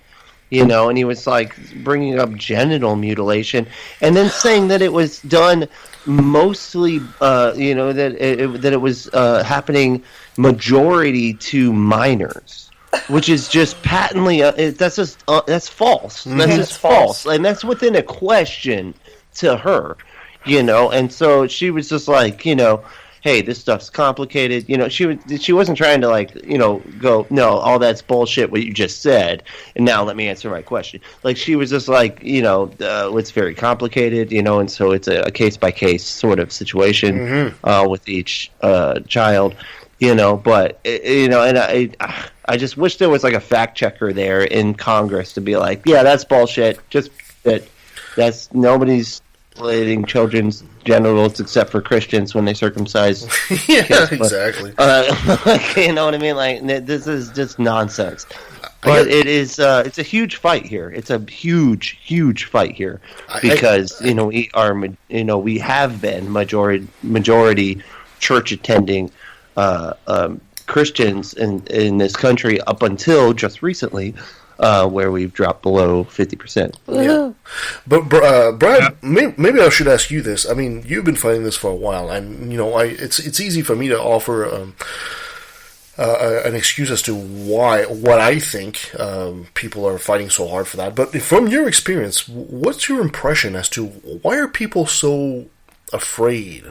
and he was like bringing up genital mutilation and then saying that it was done mostly, that it was happening majority to minors, which is just patently that's false. Mm-hmm. That's just false, and that's within a question to her, and so she was just like, hey, this stuff's complicated. She wasn't trying to go, no, all that's bullshit what you just said, and now let me answer my question. Like, she was just like, it's very complicated, and so it's a case by case sort of situation with each child, but and I just wish there was like a fact checker there in Congress to be like, yeah, that's bullshit. Just that that's nobody's mutilating children's genitals except for Christians when they circumcise. Yeah, kids, exactly. You know what I mean? Like, this is just nonsense. But it's a huge fight here. It's a huge fight here because we have been majority church attending Christians in this country up until just recently, where we've dropped below 50%. Yeah. But Brad, maybe I should ask you this. I mean, you've been fighting this for a while, and it's easy for me to offer an excuse as to what I think people are fighting so hard for that. But from your experience, what's your impression as to why are people so afraid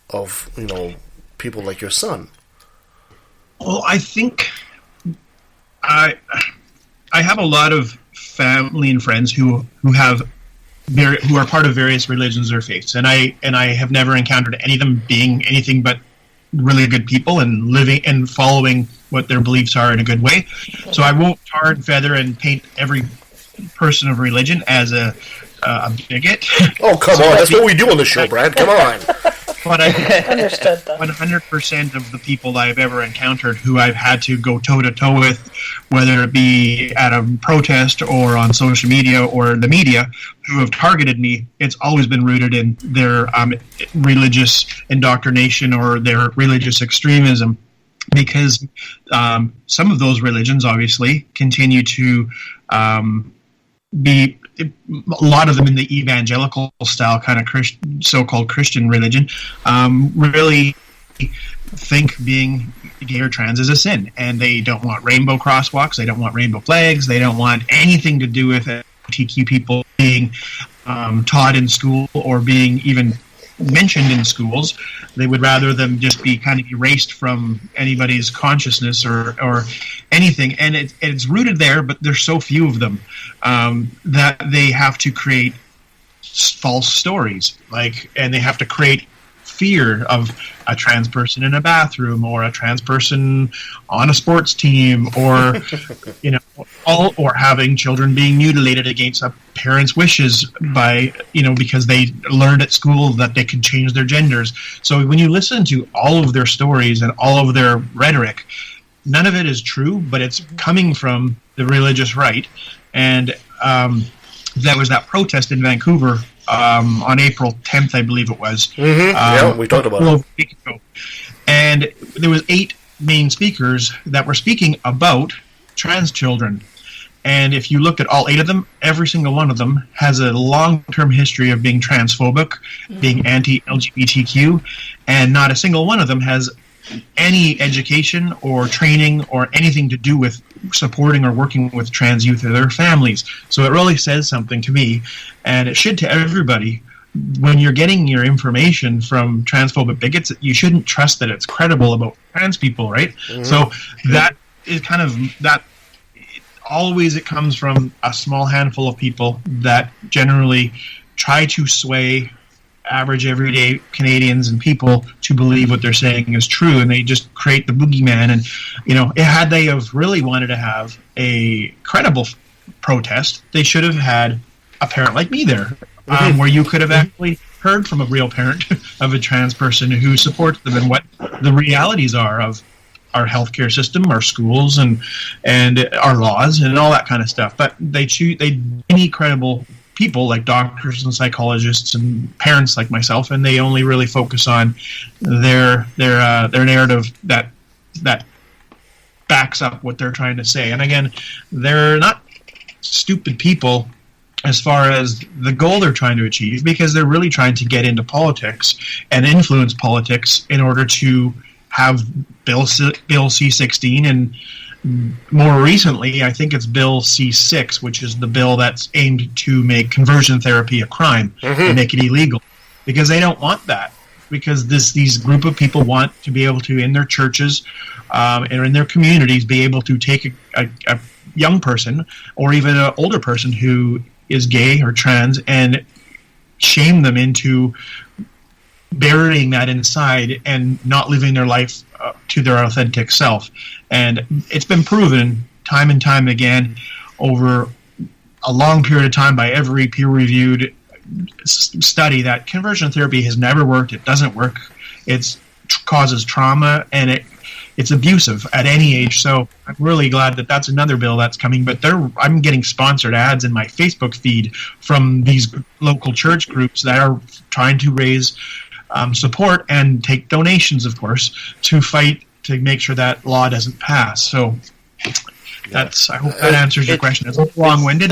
of people like your son? Well, I think I have a lot of family and friends who are part of various religions or faiths, and I have never encountered any of them being anything but really good people and living and following what their beliefs are in a good way. So I won't tar and feather and paint every person of religion as a bigot. Oh, come on. That's what we do on the show, Brad. Come on. But I understood that 100% of the people I've ever encountered who I've had to go toe-to-toe with, whether it be at a protest or on social media or the media, who have targeted me, it's always been rooted in their religious indoctrination or their religious extremism. Because some of those religions, obviously, continue to be... a lot of them in the evangelical style kind of so-called Christian religion really think being gay or trans is a sin, and they don't want rainbow crosswalks, they don't want rainbow flags, they don't want anything to do with LGBTQ people being taught in school or being even mentioned in schools. They would rather them just be kind of erased from anybody's consciousness or anything. And it's rooted there, but there's so few of them that they have to create false stories. And they have to create fear of a trans person in a bathroom or a trans person on a sports team or or having children being mutilated against a parent's wishes by because they learned at school that they could change their genders. So when you listen to all of their stories and all of their rhetoric, none of it is true, but it's coming from the religious right. And there was that protest in Vancouver on April 10th, I believe it was. Mm-hmm. Yeah, we talked about it. And there was 8 main speakers that were speaking about trans children. And if you looked at all 8 of them, every single one of them has a long-term history of being transphobic, being anti-LGBTQ, and not a single one of them has any education or training or anything to do with supporting or working with trans youth or their families. So it really says something to me, and it should to everybody. When you're getting your information from transphobic bigots, you shouldn't trust that it's credible about trans people, right? Mm-hmm. So that is kind of that. Always it comes from a small handful of people that generally try to sway average everyday Canadians and people to believe what they're saying is true, and they just create the boogeyman. And had they have really wanted to have a credible protest, they should have had a parent like me there, where you could have actually heard from a real parent of a trans person who supports them and what the realities are of our healthcare system, our schools, and our laws, and all that kind of stuff. But they need credible people like doctors and psychologists and parents like myself, and they only really focus on their narrative that backs up what they're trying to say. And again, they're not stupid people as far as the goal they're trying to achieve, because they're really trying to get into politics and influence politics in order to have Bill C-16, and more recently, I think it's Bill C-6, which is the bill that's aimed to make conversion therapy a crime and make it illegal, because they don't want that. Because these group of people want to be able to, in their churches and in their communities, be able to take a young person or even an older person who is gay or trans and shame them into burying that inside and not living their life to their authentic self. And it's been proven time and time again over a long period of time by every peer-reviewed study that conversion therapy has never worked. It doesn't work. It causes trauma, and it's abusive at any age. So I'm really glad that that's another bill that's coming. But I'm getting sponsored ads in my Facebook feed from these local church groups that are trying to raise support and take donations, of course, to fight to make sure that law doesn't pass. So I hope that answers your question. It's long-winded.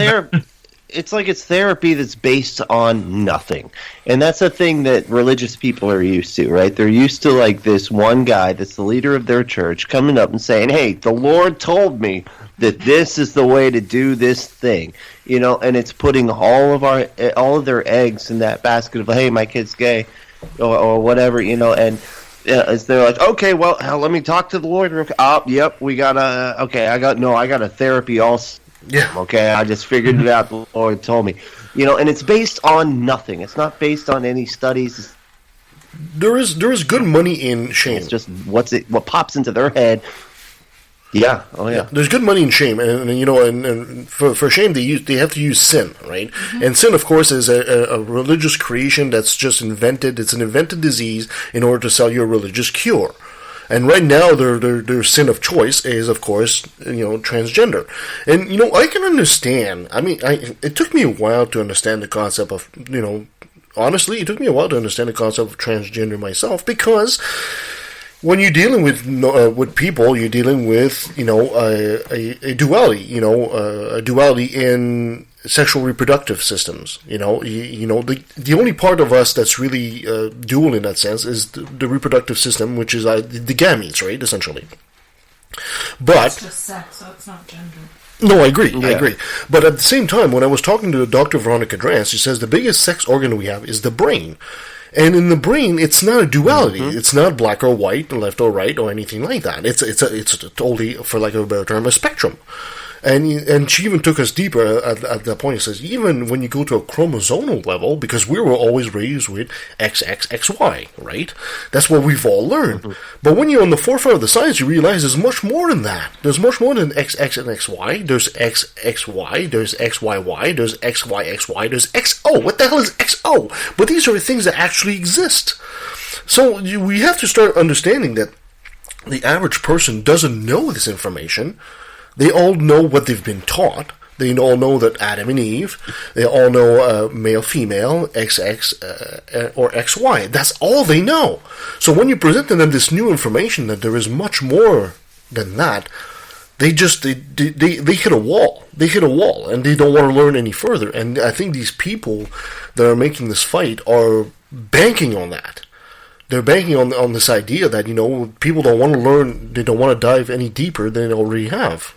It's like it's therapy that's based on nothing. And that's a thing that religious people are used to, right? They're used to like this one guy that's the leader of their church coming up and saying, hey, the Lord told me that this is the way to do this thing, and it's putting all of their eggs in that basket of, hey, my kid's gay or whatever, and as they're like, okay, well, let me talk to the Lord. Yep, we got I got a therapy also. Yeah. Okay, I just figured it out. The Lord told me. And it's based on nothing. It's not based on any studies. There is good money in shame. It's just what pops into their head. Yeah. Oh yeah. There's good money in shame, and for shame they have to use sin, right? Mm-hmm. And sin, of course, is a religious creation that's just invented. It's an invented disease in order to sell you a religious cure. And right now, their sin of choice is, of course, transgender. And, I can understand. I mean, it took me a while to understand the concept of, honestly, it took me a while to understand the concept of transgender myself, because when you're dealing with people, you're dealing with, a duality, a duality in sexual reproductive systems. The only part of us that's really dual in that sense is the reproductive system, which is the gametes, right, essentially. But it's just sex, so it's not gender. No, I agree. Yeah. I agree. But at the same time, when I was talking to Dr. Veronica Drance, she says the biggest sex organ we have is the brain. And in the brain, it's not a duality. Mm-hmm. It's not black or white, left or right, or anything like that. It's totally, for lack of a better term, a spectrum. And she even took us deeper at that point. She says, even when you go to a chromosomal level, because we were always raised with XXXY, right? That's what we've all learned. Mm-hmm. But when you're on the forefront of the science, you realize there's much more than that. There's much more than XX and XY. There's XXY, there's XYY, there's XYXY, there's XO. What the hell is XO? But these are things that actually exist. So we have to start understanding that the average person doesn't know this information. They all know what they've been taught. They all know that Adam and Eve. They all know male, female, XX, or XY. That's all they know. So when you present to them this new information that there is much more than that, they hit a wall. They hit a wall, and they don't want to learn any further. And I think these people that are making this fight are banking on that. They're banking on this idea that, people don't want to learn, they don't want to dive any deeper than they already have.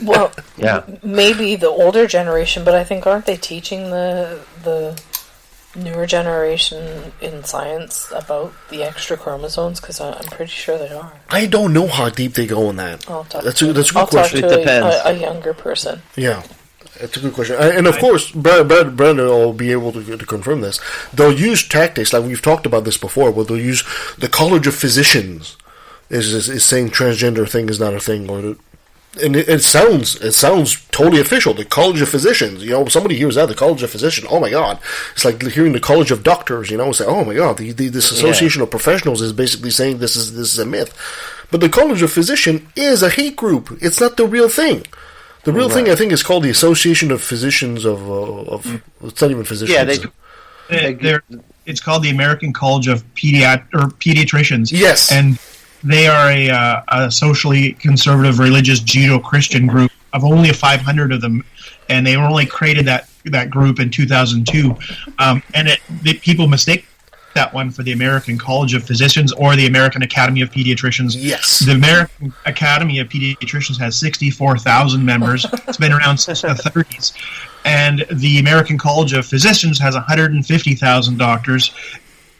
Well, yeah, maybe the older generation, but I think aren't they teaching the newer generation in science about the extra chromosomes? Because I'm pretty sure they are. I don't know how deep they go in that. That's a good question. It depends. A younger person. Yeah. It's a good question. And of course, Brandon will be able to confirm this. They'll use tactics, like we've talked about this before, where they'll use the College of Physicians is saying transgender thing is not a thing, and it sounds totally official. The College of Physicians, somebody hears that, the College of Physicians, oh my God. It's like hearing the College of Doctors, say, oh my God, this Association of Professionals is basically saying this is a myth. But the College of Physicians is a hate group. It's not the real thing. The real thing, I think, is called the Association of Physicians of it's not even physicians. Yeah, it's called the American College of Pediatricians. Yes. And they are a socially conservative religious Judeo-Christian group of only 500 of them, and they only created that group in 2002. And people mistake that one for the American College of Physicians or the American Academy of Pediatricians. Yes. The American Academy of Pediatricians has 64,000 members. It's been around since the 30s. And the American College of Physicians has 150,000 doctors,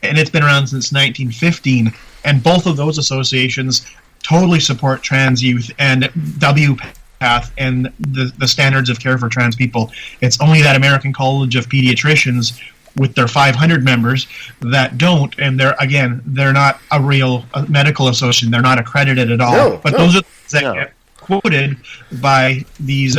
and it's been around since 1915. And both of those associations totally support trans youth and WPATH and the standards of care for trans people. It's only that American College of Pediatricians with their 500 members that don't, and they're not a real medical association. They're not accredited at all. Those are things that get quoted by these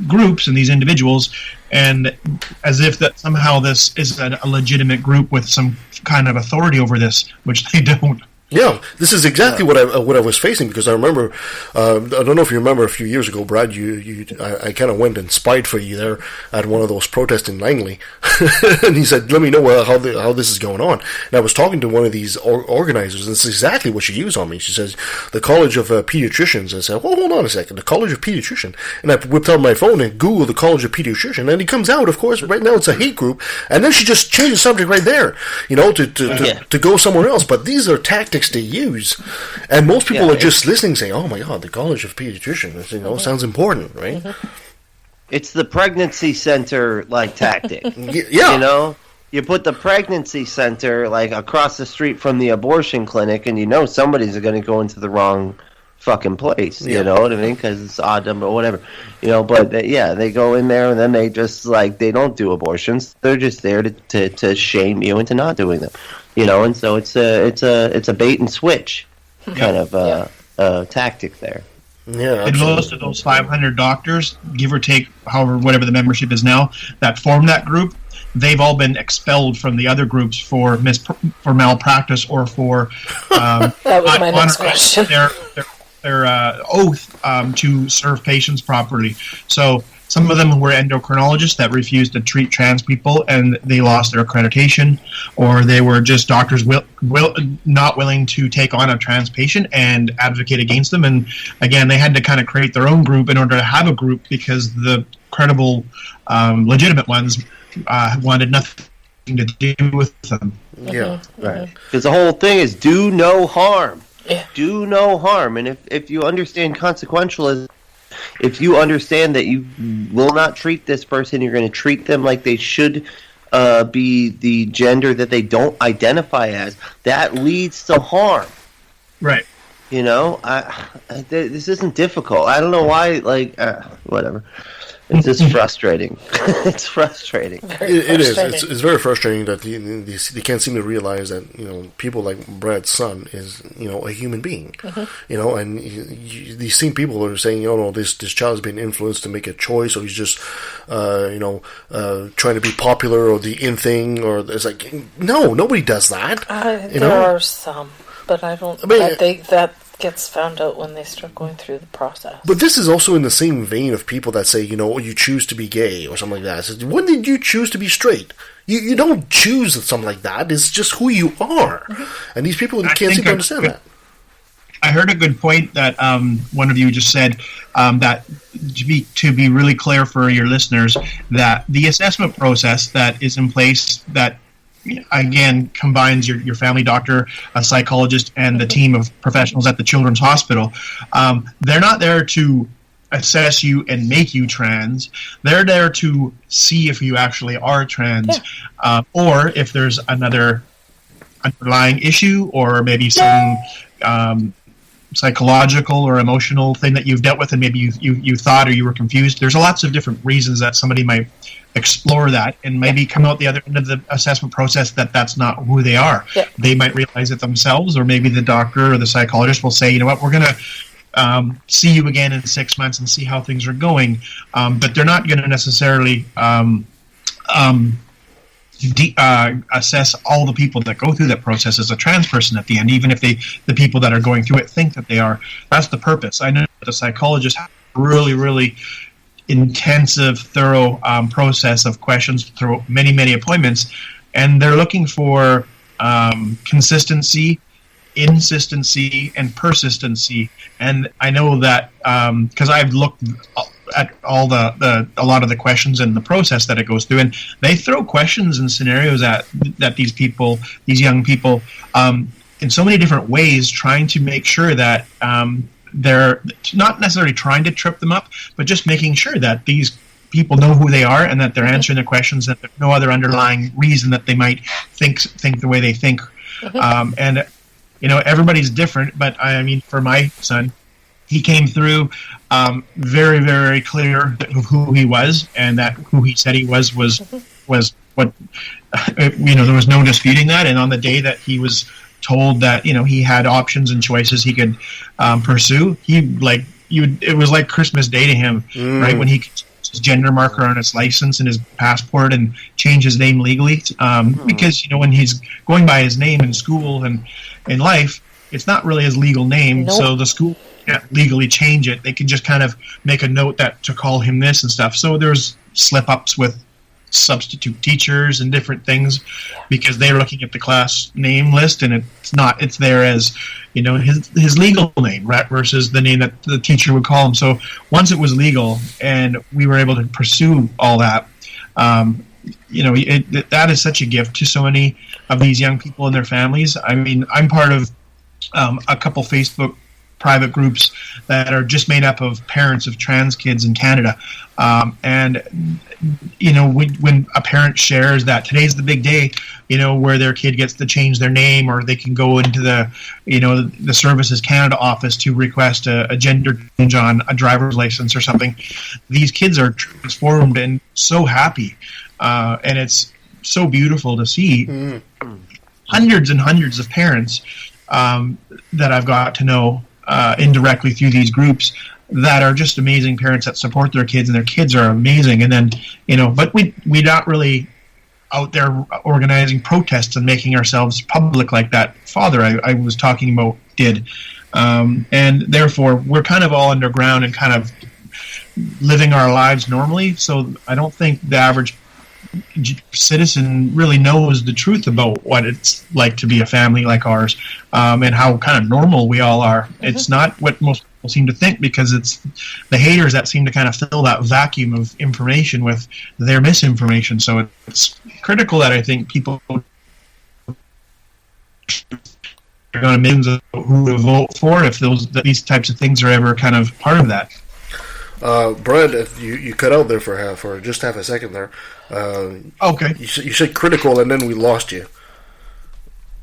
groups and these individuals and as if that somehow this is a legitimate group with some kind of authority over this, which they don't. Yeah, this is exactly what I was facing, because I remember, I don't know if you remember a few years ago, Brad, I kind of went and spied for you there at one of those protests in Langley, and he said, let me know how this is going on. And I was talking to one of these organizers, and this is exactly what she used on me. She says, the College of Pediatricians. I said, well, hold on a second, the College of Pediatrician. And I whipped out my phone and Googled the College of Pediatrician, and he comes out, of course, right now it's a hate group, and then she just changed the subject right there, to go somewhere else. But these are tactics to use, and most people are just listening, saying, "Oh my God, the College of Pediatricians, sounds important, right?" It's the pregnancy center tactic. Yeah, you put the pregnancy center across the street from the abortion clinic, and somebody's going to go into the wrong fucking place. You know what I mean? Because it's odd number or whatever. But they go in there and then they just they don't do abortions. They're just there to shame you into not doing them. And so it's a bait and switch kind of tactic there. Yeah, and most of those 500 doctors, give or take, whatever the membership is now, that form that group, they've all been expelled from the other groups for malpractice or for that was my next question. Their oath to serve patients properly. So some of them were endocrinologists that refused to treat trans people, and they lost their accreditation, or they were just doctors not willing to take on a trans patient and advocate against them. And again, they had to kind of create their own group in order to have a group, because the credible, legitimate ones wanted nothing to do with them. Yeah, right. Because the whole thing is do no harm. Yeah. Do no harm. And if you understand consequentialism, if you understand that you will not treat this person, you're going to treat them like they should be the gender that they don't identify as, that leads to harm. Right. This isn't difficult. I don't know why, whatever. It's just frustrating. It's frustrating. It is. It's very frustrating that they can't seem to realize that people like Brad's son is a human being. And these same people are saying this child's been influenced to make a choice, or he's just trying to be popular, or the in thing, or it's no, nobody does that. There are some, but I think that gets found out when they start going through the process. But this is also in the same vein of people that say, you choose to be gay or something like that. So when did you choose to be straight? You don't choose something like that. It's just who you are. And these people can't seem to understand that. I heard a good point that one of you just said, that to be really clear for your listeners, that the assessment process that is in place, that again combines your family doctor, a psychologist, and the team of professionals at the Children's Hospital. They're not there to assess you and make you trans. They're there to see if you actually are trans, or if there's another underlying issue, or maybe some psychological or emotional thing that you've dealt with, and maybe you thought, or you were confused. There's lots of different reasons that somebody might explore that and maybe come out the other end of the assessment process that's not who they are. They might realize it themselves, or maybe the doctor or the psychologist will say, we're going to see you again in 6 months and see how things are going, but they're not going to necessarily assess all the people that go through that process as a trans person at the end, even if the people that are going through it think that they are. That's the purpose. I know that the psychologists have really, really intensive, thorough process of questions through many, many appointments, and they're looking for consistency, insistency, and persistency. And I know that because I've looked at all a lot of the questions and the process that it goes through, and they throw questions and scenarios at these young people in so many different ways, trying to make sure that they're not necessarily trying to trip them up, but just making sure that these people know who they are and that they're answering the questions, that there's no other underlying reason that they might think the way they think. And everybody's different, but I mean, for my son, he came through very, very clear of who he was, and that who he said he was what there was no disputing that. And on the day that he was told that he had options and choices he could pursue, it was like Christmas Day to him, right, when he could his gender marker on his license and his passport and change his name legally. Because, when he's going by his name in school and in life, it's not really his legal name. Nope. So the school can't legally change it. They can just kind of make a note that to call him this and stuff. So there's slip-ups with substitute teachers and different things because they're looking at the class name list and it's there as his legal name, right, versus the name that the teacher would call him. So once it was legal and we were able to pursue all that, that is such a gift to so many of these young people and their families. I mean, I'm part of a couple Facebook private groups that are just made up of parents of trans kids in Canada. When a parent shares that today's the big day, where their kid gets to change their name, or they can go into the Services Canada office to request a gender change on a driver's license or something, these kids are transformed and so happy. And it's so beautiful to see hundreds and hundreds of parents that I've got to know indirectly through these groups that are just amazing parents that support their kids, and their kids are amazing. And then, but we're not really out there organizing protests and making ourselves public like that father I was talking about did. And therefore, we're kind of all underground and kind of living our lives normally. So I don't think the average citizen really knows the truth about what it's like to be a family like ours, and how kind of normal we all are. It's not what most people seem to think, because it's the haters that seem to kind of fill that vacuum of information with their misinformation. So it's critical that I think people are going to millions of who to vote for if these types of things are ever kind of part of that. Brad, if you cut out there for just half a second there. Okay. You said critical, and then we lost you.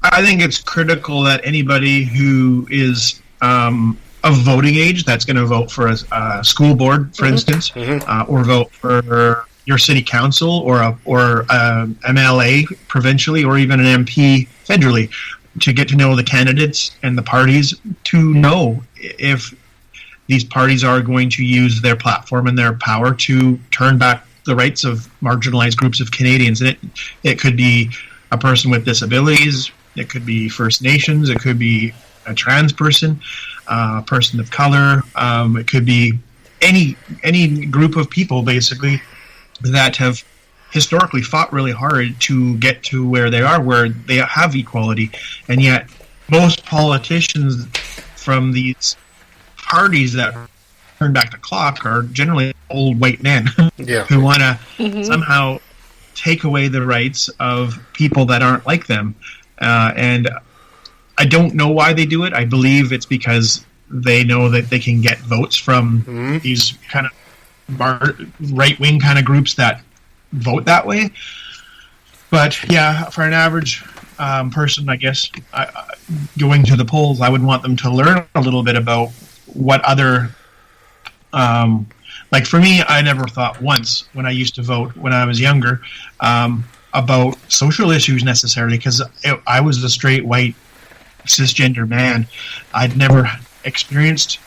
I think it's critical that anybody who is of voting age, that's going to vote for a school board, for instance, or vote for your city council or a MLA provincially, or even an MP federally, to get to know the candidates and the parties, to know if these parties are going to use their platform and their power to turn back the rights of marginalized groups of Canadians. And it could be a person with disabilities, it could be First Nations, it could be a trans person, a person of color, it could be any group of people, basically, that have historically fought really hard to get to where they are, where they have equality. And yet most politicians from these parties that turn back the clock are generally old white men who want to somehow take away the rights of people that aren't like them. And I don't know why they do it. I believe it's because they know that they can get votes from these kind of right-wing kind of groups that vote that way. But yeah, for an average person, I guess, going to the polls, I would want them to learn a little bit about what other, like for me, I never thought once when I used to vote when I was younger about social issues necessarily, because I was a straight white cisgender man. I'd never experienced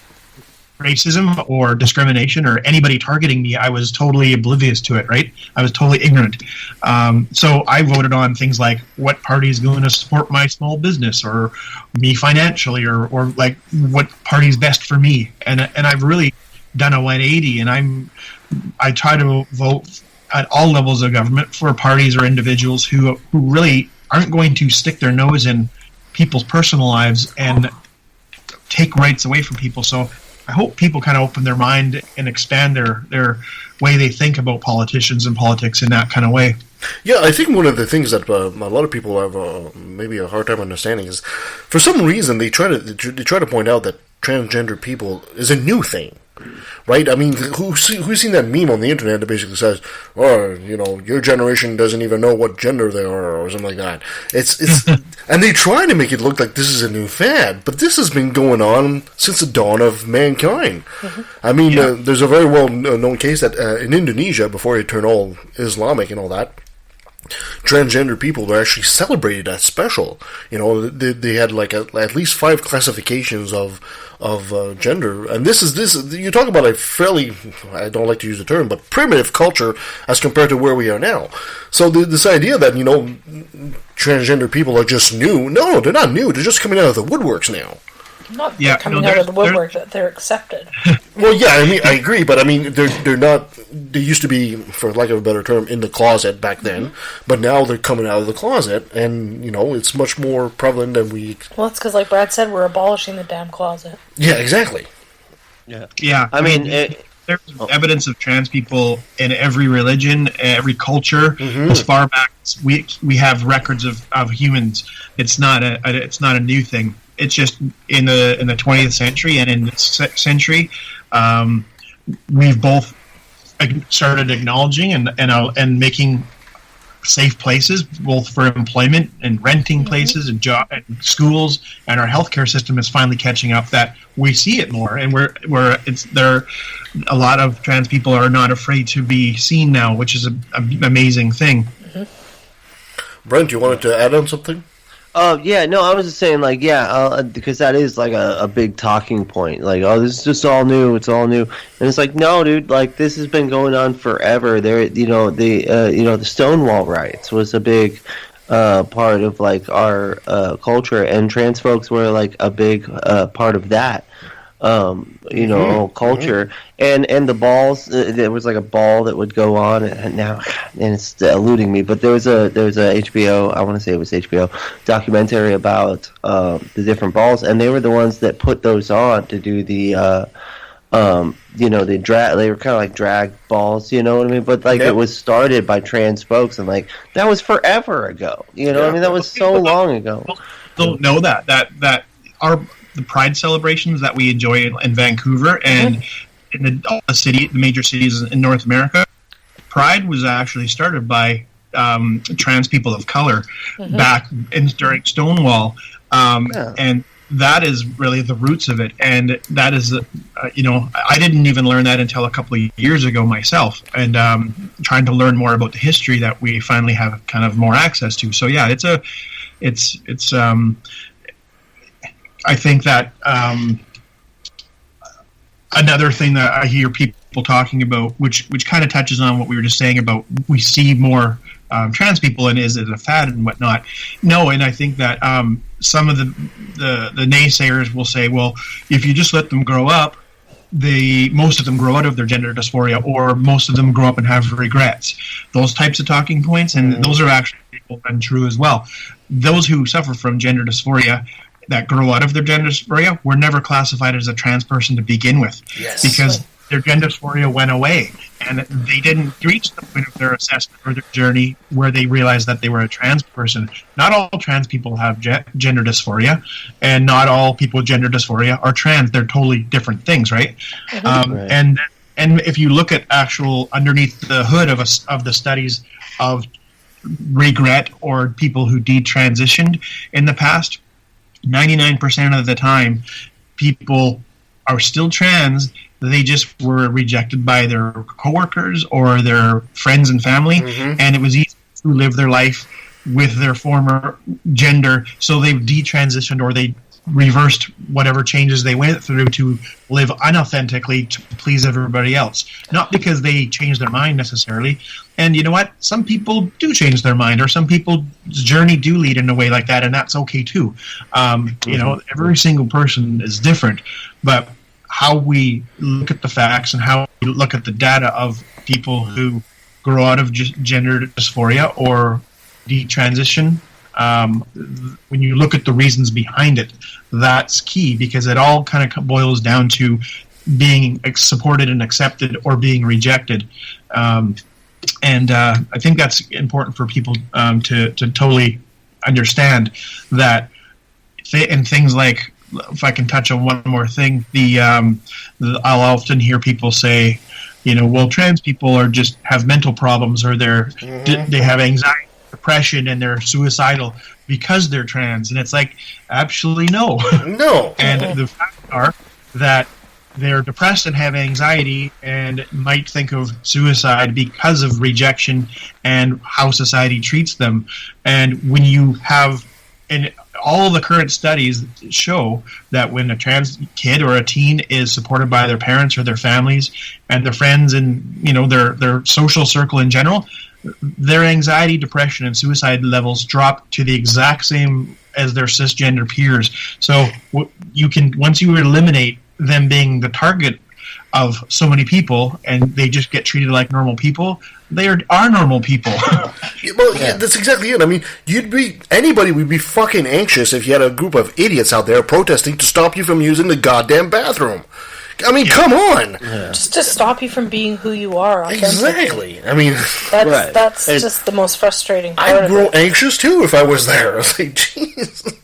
racism or discrimination or anybody targeting me. I was totally oblivious to it, right? I was totally ignorant. So I voted on things like what party is going to support my small business or me financially, or like what party's best for me. And I've really done a 180, and I try to vote at all levels of government for parties or individuals who really aren't going to stick their nose in people's personal lives and take rights away from people. So I hope people kind of open their mind and expand their way they think about politicians and politics in that kind of way. Yeah, I think one of the things that a lot of people have maybe a hard time understanding is, for some reason, they try to point out that transgender people is a new thing, right? I mean, who's seen that meme on the internet that basically says, "Oh, your generation doesn't even know what gender they are," or something like that. It's and they try to make it look like this is a new fad, but this has been going on since the dawn of mankind. I mean, there's a very well known case that in Indonesia, before it turned all Islamic and all that, transgender people were actually celebrated as special. You know, they had like at least 5 classifications of gender, and this you talk about a fairly, I don't like to use the term, but primitive culture as compared to where we are now. So this idea that, you know, transgender people are just new, no, they're not new, they're just coming out of the woodworks now. Not coming out of the woodwork, that they're accepted. Well, yeah, I mean, I agree, but I mean, they're not. They used to be, for lack of a better term, in the closet back then, but now they're coming out of the closet, and you know, it's much more prevalent than we. Well, it's because, like Brad said, we're abolishing the damn closet. Yeah, exactly. Yeah. I mean, there's evidence of trans people in every religion, every culture. As far back as we have records of humans. It's not a new thing. It's just in the 20th century and in this century, we've both started acknowledging and making safe places, both for employment and renting places and job and schools, and our healthcare system is finally catching up. That we see it more, and a lot of trans people are not afraid to be seen now, which is an amazing thing. Brent, you wanted to add on something? Yeah, no, I was just saying, like, because that is, like, a big talking point. Like, oh, this is just all new, it's all new. And it's like, no, dude, like, this has been going on forever. There, the Stonewall riots was a big part of, like, our culture, and trans folks were, like, a big part of that. Culture, and the balls. There was like a ball that would go on, and it's eluding me. But there was a HBO. I want to say it was HBO documentary about the different balls, and they were the ones that put those on to do the the drag. They were kind of like drag balls, you know what I mean? But like it was started by trans folks, and like that was forever ago. You know what I mean? That was so long ago. Don't know that the Pride celebrations that we enjoy in Vancouver and in all the major cities in North America, Pride was actually started by trans people of color back during Stonewall, and that is really the roots of it. And that is, I didn't even learn that until a couple of years ago myself, and trying to learn more about the history that we finally have kind of more access to. So yeah, it's I think that another thing that I hear people talking about, which kind of touches on what we were just saying about we see more trans people, and is it a fad and whatnot? No, and I think that some of the naysayers will say, well, if you just let them grow up, most of them grow out of their gender dysphoria, or most of them grow up and have regrets. Those types of talking points, and those are actually untrue as well. Those who suffer from gender dysphoria that grow out of their gender dysphoria were never classified as a trans person to begin with, because their gender dysphoria went away, and they didn't reach the point of their assessment or their journey where they realized that they were a trans person. Not all trans people have gender dysphoria, and not all people with gender dysphoria are trans. They're totally different things, right? And if you look at actual underneath the hood of the studies of regret or people who detransitioned in the past, 99% of the time, people are still trans. They just were rejected by their coworkers or their friends and family, and it was easy to live their life with their former gender, so they detransitioned or they reversed whatever changes they went through to live unauthentically to please everybody else. Not because they changed their mind necessarily. And you know what? Some people do change their mind, or some people's journey do lead in a way like that, and that's okay too. Every single person is different, but how we look at the facts and how we look at the data of people who grow out of gender dysphoria or detransition, when you look at the reasons behind it, that's key, because it all kind of boils down to being supported and accepted or being rejected. And I think that's important for people to totally understand that. And things like, if I can touch on one more thing, I'll often hear people say, well, trans people are just have mental problems, or they have anxiety, depression, and they're suicidal because they're trans. And it's like, actually, no. No. And the facts are that they're depressed and have anxiety and might think of suicide because of rejection and how society treats them. And when you have, and all the current studies show that when a trans kid or a teen is supported by their parents or their families and their friends and, you know, their social circle in general, their anxiety, depression, and suicide levels drop to the exact same as their cisgender peers. So you can, once you eliminate them being the target of so many people and they just get treated like normal people, they are normal people. Well, yeah, that's exactly it. I mean, anybody would be fucking anxious if you had a group of idiots out there protesting to stop you from using the goddamn bathroom. I mean, come on. Yeah. Just to stop you from being who you are. Exactly. I mean, that's just the most frustrating part. I'd grow anxious too if I was there. I was like, jeez.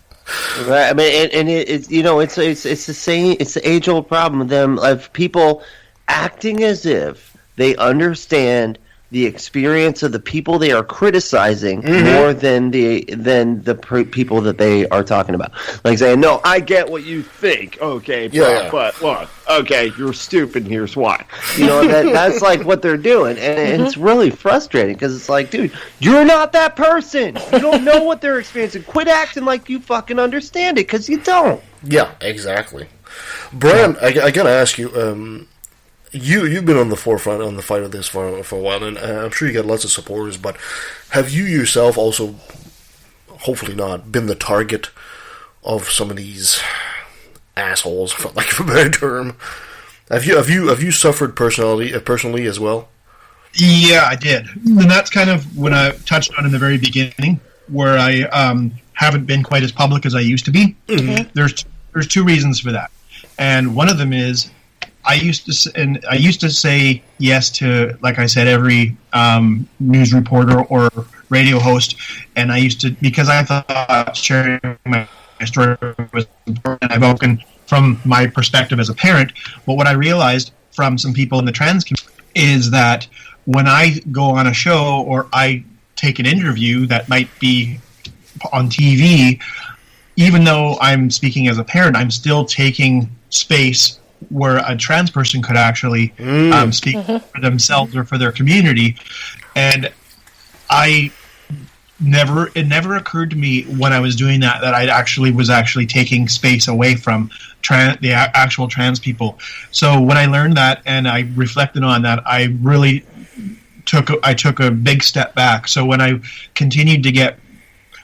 Right. I mean, and it's you know, it's the same. It's the age-old problem of them, of people acting as if they understand the experience of the people they are criticizing more than the people that they are talking about. Like saying, "No, I get what you think, okay, but look, okay, you're stupid. Here's why." You know, that's like what they're doing, and it's really frustrating because it's like, dude, you're not that person. You don't know what they're experiencing. Quit acting like you fucking understand it, because you don't. Yeah, exactly. Brian, I gotta ask you. You've been on the forefront on the fight of this for a while, and I'm sure you got lots of supporters, but have you yourself also, hopefully not, been the target of some of these assholes, for lack of a better term? Have you suffered personally as well? Yeah, I did. And that's kind of what I touched on in the very beginning, where I haven't been quite as public as I used to be. Mm-hmm. There's two reasons for that. And one of them is I used to say yes to, like I said, every news reporter or radio host, and I used to, because I thought sharing my story was important. I've spoken from my perspective as a parent, but what I realized from some people in the trans community is that when I go on a show or I take an interview that might be on TV, even though I'm speaking as a parent, I'm still taking space where a trans person could actually speak for themselves or for their community. And it never occurred to me when I was doing that I was actually taking space away from the actual trans people. So when I learned that and I reflected on that, I really took a big step back. So when I continued to get,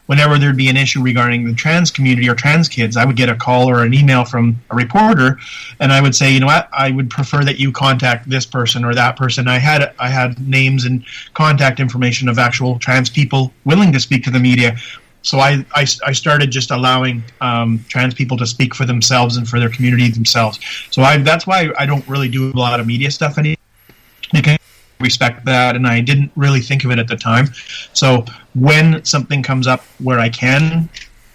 whenever there'd be an issue regarding the trans community or trans kids, I would get a call or an email from a reporter, and I would say, you know what, I would prefer that you contact this person or that person. I had names and contact information of actual trans people willing to speak to the media. So I started just allowing trans people to speak for themselves and for their community themselves. So that's why I don't really do a lot of media stuff anymore. Okay. Respect that, and I didn't really think of it at the time. So when something comes up where I can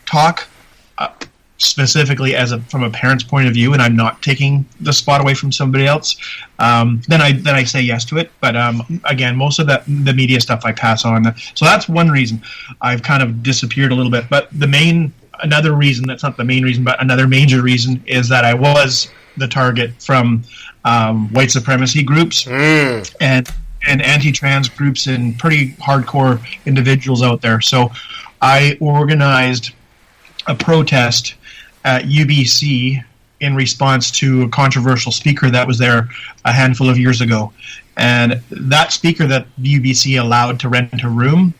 talk specifically from a parent's point of view, and I'm not taking the spot away from somebody else, then I say yes to it. But again, most of the media stuff I pass on. So that's one reason I've kind of disappeared a little bit. But another reason, that's not the main reason, but another major reason is that I was the target from white supremacy groups and anti-trans groups and pretty hardcore individuals out there. So I organized a protest at UBC in response to a controversial speaker that was there a handful of years ago. And that speaker that UBC allowed to rent a room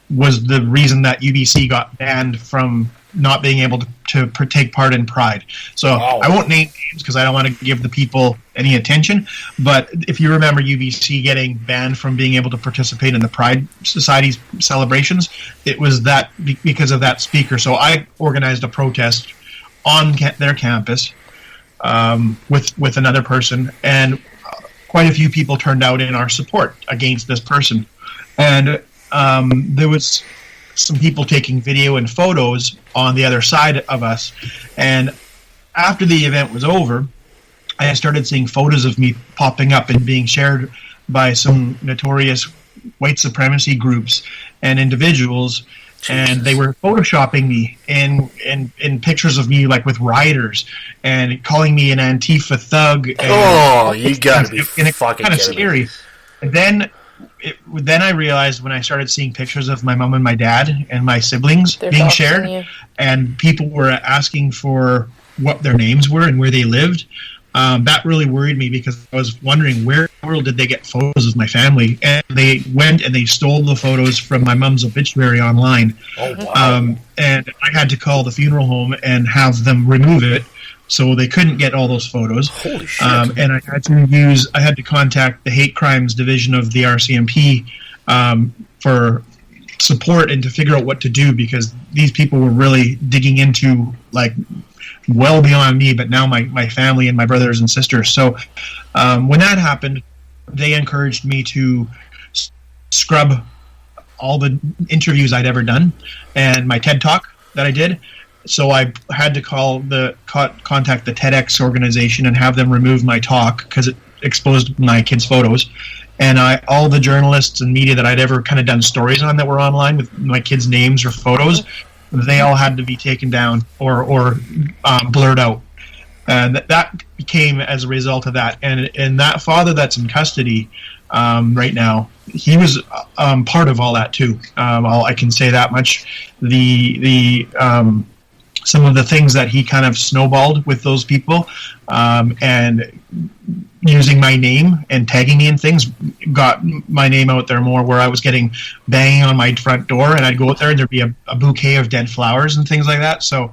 was the reason that UBC got banned from not being able to take part in Pride. So I won't name names because I don't want to give the people any attention, but if you remember UBC getting banned from being able to participate in the Pride Society's celebrations, it was that because of that speaker. So I organized a protest on their campus with another person, and quite a few people turned out in our support against this person. And there was some people taking video and photos on the other side of us. And after the event was over, I started seeing photos of me popping up and being shared by some notorious white supremacy groups and individuals. and they were photoshopping me in pictures of me like with rioters and calling me an Antifa thug. And you gotta be fucking kind of scary. And then I realized when I started seeing pictures of my mom and my dad and my siblings being shared, and people were asking for what their names were and where they lived. That really worried me because I was wondering where in the world did they get photos of my family, and they went and they stole the photos from my mom's obituary online. Oh, wow. And I had to call the funeral home and have them remove it, so they couldn't get all those photos. Holy shit! And I had to contact the hate crimes division of the RCMP for support and to figure out what to do, because these people were really digging into like well beyond me, but now my family and my brothers and sisters. So when that happened, they encouraged me to scrub all the interviews I'd ever done and my TED Talk that I did. So I had to contact the TEDx organization and have them remove my talk because it exposed my kids' photos. And all the journalists and media that I'd ever kind of done stories on that were online with my kids' names or photos, they all had to be taken down or blurred out. And that came as a result of that. And that father that's in custody right now, he was part of all that too. I can say that much. Some of the things that he kind of snowballed with those people, and using my name and tagging me in things got my name out there more, where I was getting banging on my front door and I'd go out there and there'd be a bouquet of dead flowers and things like that. So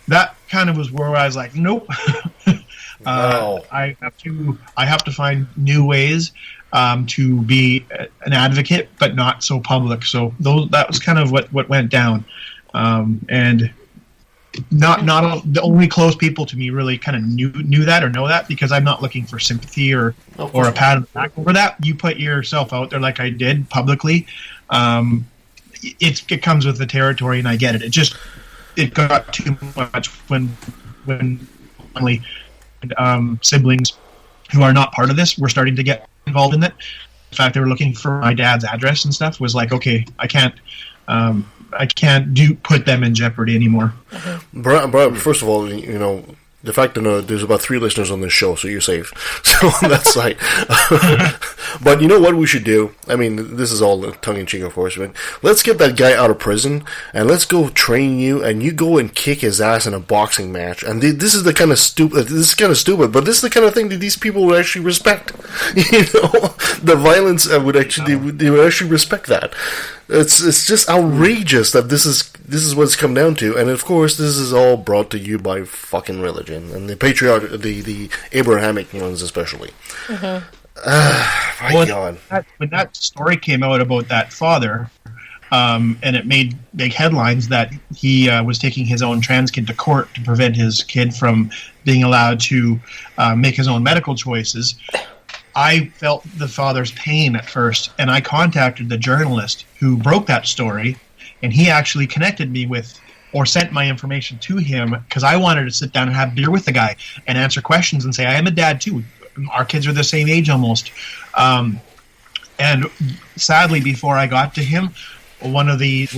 that kind of was where I was like, nope. Wow. I have to find new ways to be an advocate, but not so public. So that was kind of what went down. And not the only close people to me really kind of knew that or know that, because I'm not looking for sympathy or a pat on the back over that. You put yourself out there like I did publicly. It comes with the territory, and I get it. It got too much when family and siblings who are not part of this were starting to get involved in it. In fact, they were looking for my dad's address and stuff. Was like, okay, I can't put them in jeopardy anymore. Bro, first of all, the fact that there's about 3 listeners on this show, so you're safe. So that's like, but you know what we should do? I mean, this is all tongue-in-cheek, of course, but let's get that guy out of prison, and let's go train you, and you go and kick his ass in a boxing match. And this is kind of stupid, but this is the kind of thing that these people would actually respect. The violence they would actually respect that. It's just outrageous that this is what it's come down to, and of course this is all brought to you by fucking religion and the the Abrahamic ones especially. Mm-hmm. My God! When that story came out about that father, and it made big headlines that he was taking his own trans kid to court to prevent his kid from being allowed to make his own medical choices. I felt the father's pain at first, and I contacted the journalist who broke that story, and he actually connected me with, or sent my information to him, because I wanted to sit down and have beer with the guy and answer questions and say, I am a dad too. Our kids are the same age almost. And sadly, before I got to him, one of the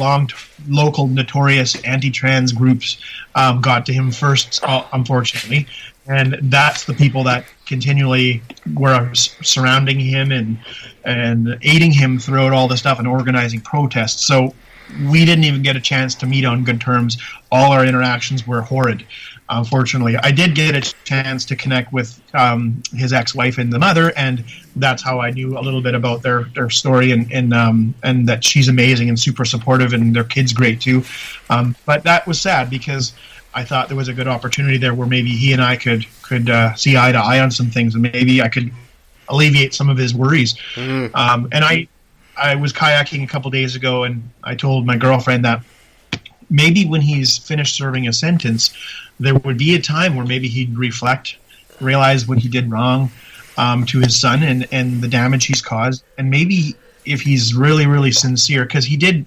local notorious anti-trans groups got to him first, unfortunately. And that's the people that continually were surrounding him and aiding him throughout all the stuff and organizing protests. So we didn't even get a chance to meet on good terms. All our interactions were horrid, unfortunately. I did get a chance to connect with his ex-wife and the mother, and that's how I knew a little bit about their story and that she's amazing and super supportive, and their kid's great too. But that was sad because I thought there was a good opportunity there where maybe he and I could see eye to eye on some things, and maybe I could alleviate some of his worries. And I was kayaking a couple days ago, and I told my girlfriend that maybe when he's finished serving a sentence, there would be a time where maybe he'd reflect, realize what he did wrong to his son and the damage he's caused, and maybe if he's really, really sincere, because he did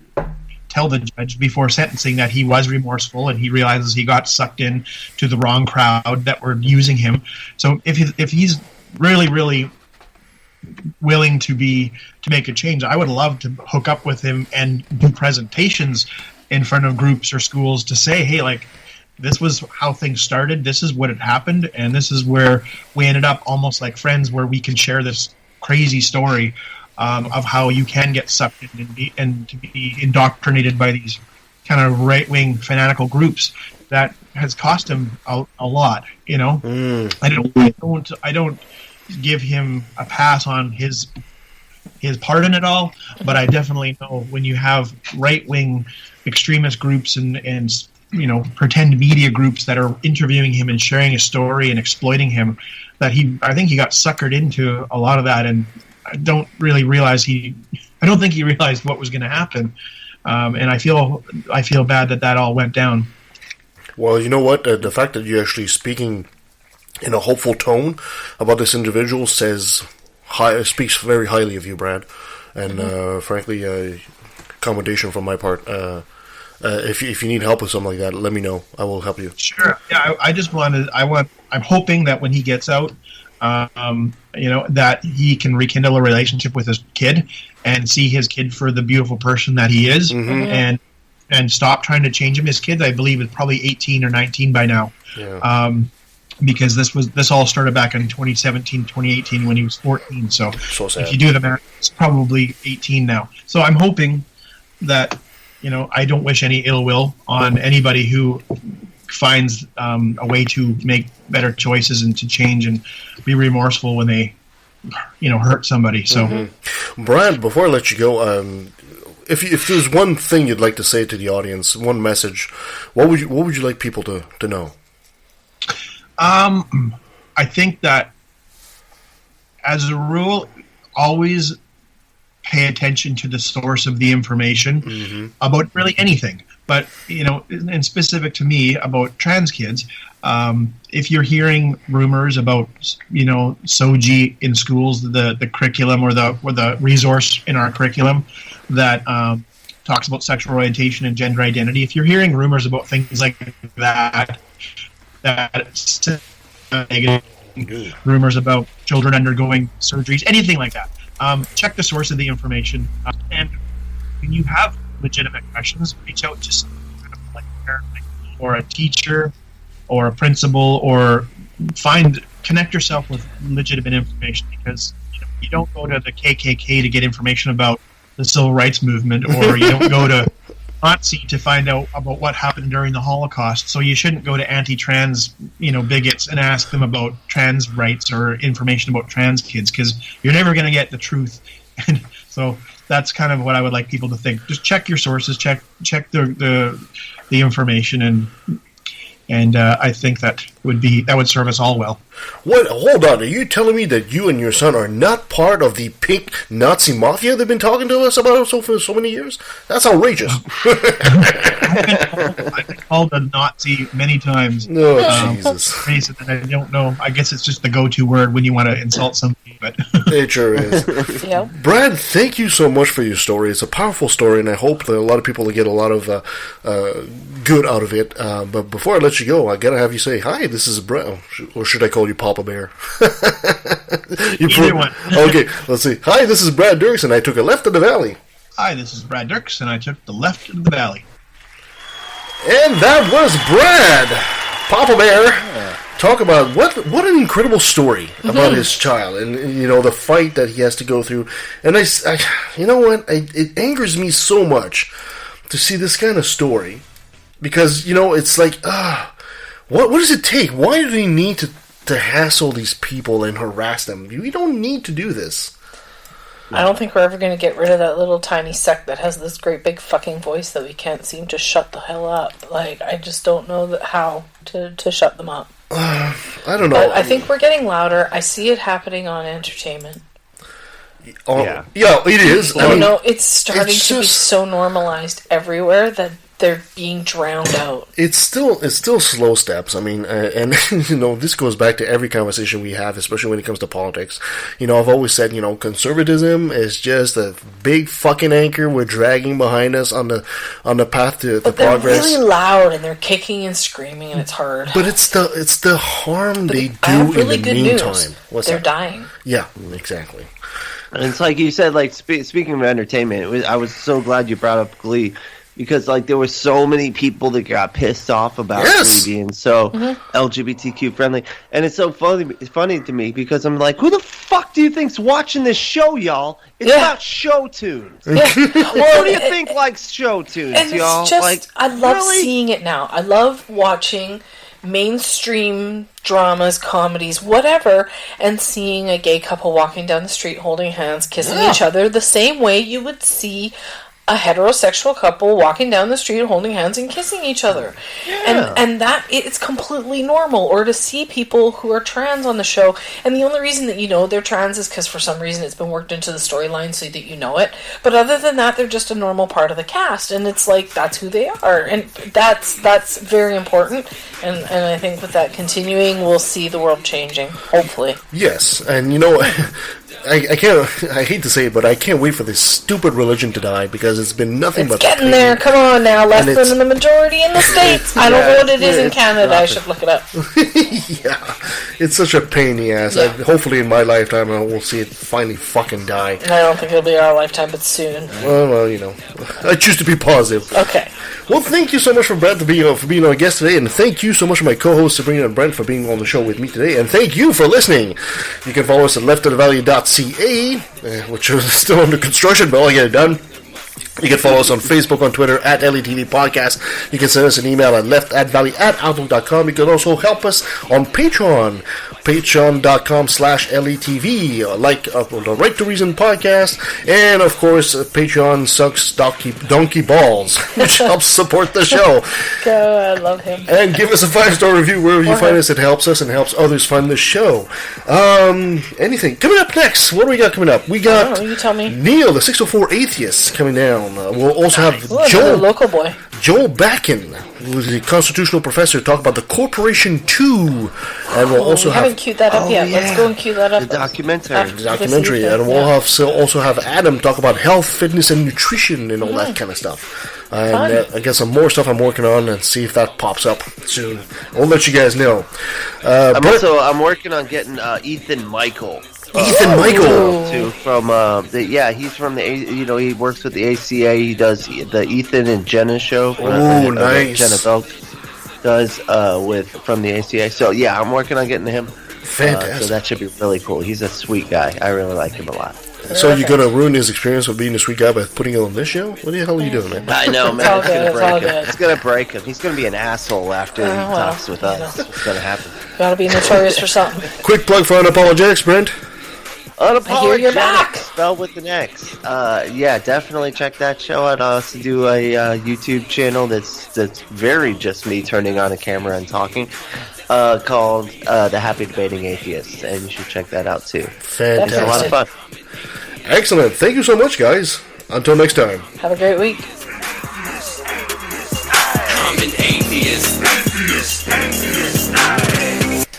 tell the judge before sentencing that he was remorseful and he realizes he got sucked in to the wrong crowd that were using him. So if he's really, really willing to make a change, I would love to hook up with him and do presentations in front of groups or schools to say, hey, like, this was how things started, this is what had happened, and this is where we ended up almost like friends, where we can share this crazy story of how you can get sucked in and to be indoctrinated by these kind of right-wing fanatical groups that has cost him a lot, you know. I don't give him a pass on his part in it all, but I definitely know when you have right-wing extremist groups and you know, pretend media groups that are interviewing him and sharing his story and exploiting him, that I think he got suckered into a lot of that, and I don't think he realized what was going to happen, and I feel bad that all went down. Well, you know what? The fact that you're actually speaking in a hopeful tone about this individual speaks very highly of you, Brad, and frankly, commendation from my part. If you need help with something like that, let me know. I will help you. Sure. Yeah, I'm hoping that when he gets out, you know, that he can rekindle a relationship with his kid and see his kid for the beautiful person that he is, and stop trying to change him. His kid, I believe, is probably 18 or 19 by now. Yeah. Because this all started back in 2017, 2018 when he was 14. So sad. If you do the math, it's probably 18 now. So I'm hoping that, you know, I don't wish any ill will on anybody who finds a way to make better choices and to change and be remorseful when they, you know, hurt somebody. So, Brad, before I let you go, if there's one thing you'd like to say to the audience, one message, what would you like people to know? I think that, as a rule, always pay attention to the source of the information about really anything. But, you know, and specific to me about trans kids, if you're hearing rumors about, you know, SOGI in schools, the curriculum or the resource in our curriculum that talks about sexual orientation and gender identity, if you're hearing rumors about things like that negative rumors about children undergoing surgeries, anything like that, check the source of the information, and when you have legitimate questions, reach out to some kind of like parent or a teacher or a principal, or connect yourself with legitimate information, because you don't go to the KKK to get information about the civil rights movement, or you don't go to Nazi to find out about what happened during the Holocaust. So you shouldn't go to anti-trans, you know, bigots and ask them about trans rights or information about trans kids, because you're never going to get the truth. And so that's kind of what I would like people to think. Just check your sources, check the information, and I think that would serve us all well. What? Hold on. Are you telling me that you and your son are not part of the pink Nazi mafia they've been talking to us about for so many years? That's outrageous. I've been called a Nazi many times. Oh, Jesus. And I don't know. I guess it's just the go-to word when you want to insult somebody. But it sure is. Yep. Brad, thank you so much for your story. It's a powerful story, and I hope that a lot of people will get a lot of good out of it. But before I let you go, I gotta have you say, hi, this is Brad. Or should I call you Papa Bear? Either one. Okay, let's see. Hi, this is Brad Dirks, and I took a left in the valley. Hi, this is Brad Dirks, and I took the left of the valley. And that was Brad, Papa Bear. Talk about what an incredible story about his child, and you know, the fight that he has to go through. And I you know what? It angers me so much to see this kind of story, because you know, it's like, what does it take? Why do we need to hassle these people and harass them? We don't need to do this. I don't think we're ever going to get rid of that little tiny sect that has this great big fucking voice that we can't seem to shut the hell up. Like, I just don't know how to shut them up. I don't know. But I think we're getting louder. I see it happening on entertainment. Yeah, it is. I mean, it's starting to be so normalized everywhere that they're being drowned out. It's still slow steps. I mean, and you know, this goes back to every conversation we have, especially when it comes to politics. You know, I've always said, you know, conservatism is just a big fucking anchor we're dragging behind us on the path to progress. They're really loud and they're kicking and screaming, and it's hard. But it's the harm they do in the meantime. They're dying. Yeah, exactly. And it's like you said, like speaking of entertainment, I was so glad you brought up Glee, because like there were so many people that got pissed off about me being so LGBTQ friendly, and it's so funny to me because I'm like, who the fuck do you think's watching this show, y'all? It's about show tunes. Yeah. Well, who do you think likes show tunes, and y'all? It's just, like, I love seeing it now. I love watching mainstream dramas, comedies, whatever, and seeing a gay couple walking down the street holding hands, kissing each other the same way you would see a heterosexual couple walking down the street holding hands and kissing each other. And that it's completely normal. Or to see people who are trans on the show, and the only reason that you know they're trans is because for some reason it's been worked into the storyline so that you know it. But other than that, they're just a normal part of the cast, and it's like that's who they are, and that's very important. And I think with that continuing, we'll see the world changing, hopefully. Yes, and you know, I hate to say it, but I can't wait for this stupid religion to die, because it's been nothing but getting there. Come on now, less than the majority in the States. I don't know what it is in Canada. I should look it up. Yeah, it's such a pain in the ass. Yeah. Hopefully in my lifetime we'll see it finally fucking die. I don't think it'll be our lifetime, but soon. Well, you know, I choose to be positive. Okay. Well, thank you so much for Brent for being our guest today, and thank you so much to my co-hosts Sabrina and Brent for being on the show with me today, and thank you for listening. You can follow us at leftofthevalley.ca, which is still under construction, but I'll get it done. You can follow us on Facebook, on Twitter, at LATV Podcast. You can send us an email at leftatvalley@outlook.com. You can also help us on Patreon, patreon.com/LATV, like the Right to Reason podcast, and of course, Patreon sucks donkey balls, which helps support the show. I love him. And give us a 5-star review wherever you find us. It helps us and helps others find the show. Anything coming up next? What do we got coming up? We got you tell me. Neil, the 604 Atheist, coming down. We'll also have Joel, local boy. Joel Backen, who's the constitutional professor, talk about the Corporation 2. And we'll also haven't queued that up yet. Let's go and queue that up. The documentary. And we'll also have Adam talk about health, fitness, and nutrition and all that kind of stuff. And I guess some more stuff I'm working on, and see if that pops up soon. I'll let you guys know. I'm working on getting Ethan Michael. Too, from he's from the he works with the ACA. He does the Ethan and Jenna show. Nice. Jenna Belt does from the ACA. So yeah, I'm working on getting him. Fantastic. So that should be really cool. He's a sweet guy. I really like him a lot. So you're gonna ruin his experience of being a sweet guy by putting him on this show? What the hell are you doing, man? I know, man. It's gonna break him. It's gonna break him. He's gonna be an asshole after he talks with us. That's what's gonna happen. Gotta be notorious for something. Quick plug for Unapologetics, Brent. I hear you're back. Spelled with an X. Yeah, definitely check that out. I also do a YouTube channel that's very just me turning on a camera and talking, called The Happy Debating Atheist, and you should check that out too. Fantastic. It's a lot of fun. Excellent. Thank you so much, guys. Until next time. Have a great week. I'm an atheist.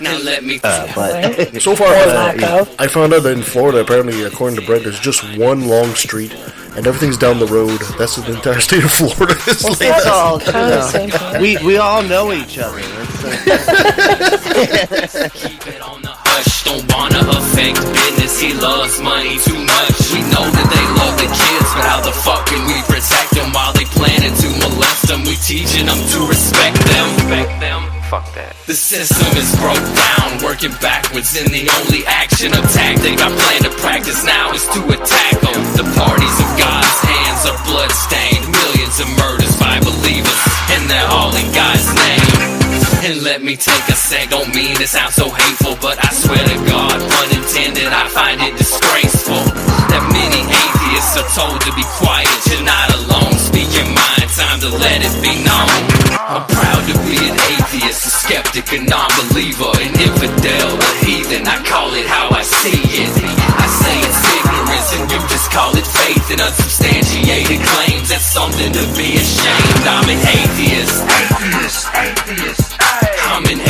Now let me. But so far, I found out that in Florida, apparently, according to Brent, there's just one long street, and everything's down the road. That's the entire state of Florida. It's all we all know each other. Keep it on the hush. Don't wanna affect business. He loves money too much. We know that they love the kids, but how the fuck can we protect them while they planning to molest them? We teaching them to respect them. Fuck that. The system is broke down, working backwards, and the only action or tactic I plan to practice now is to attack them. The parties of God's hands are bloodstained, millions of murders by believers, and they're all in God's name. And let me take a sec, don't mean to sound so hateful, but I swear to God, pun intended, I find it disgraceful that many atheists are told to be quiet. You're not alone, speak your mind, time to let it be known. I'm proud to be an atheist, a skeptic, a non-believer, an infidel, a heathen. I call it how I see it. I say it's ignorance and you just call it faith and unsubstantiated claims. That's something to be ashamed. I'm an atheist. I'm an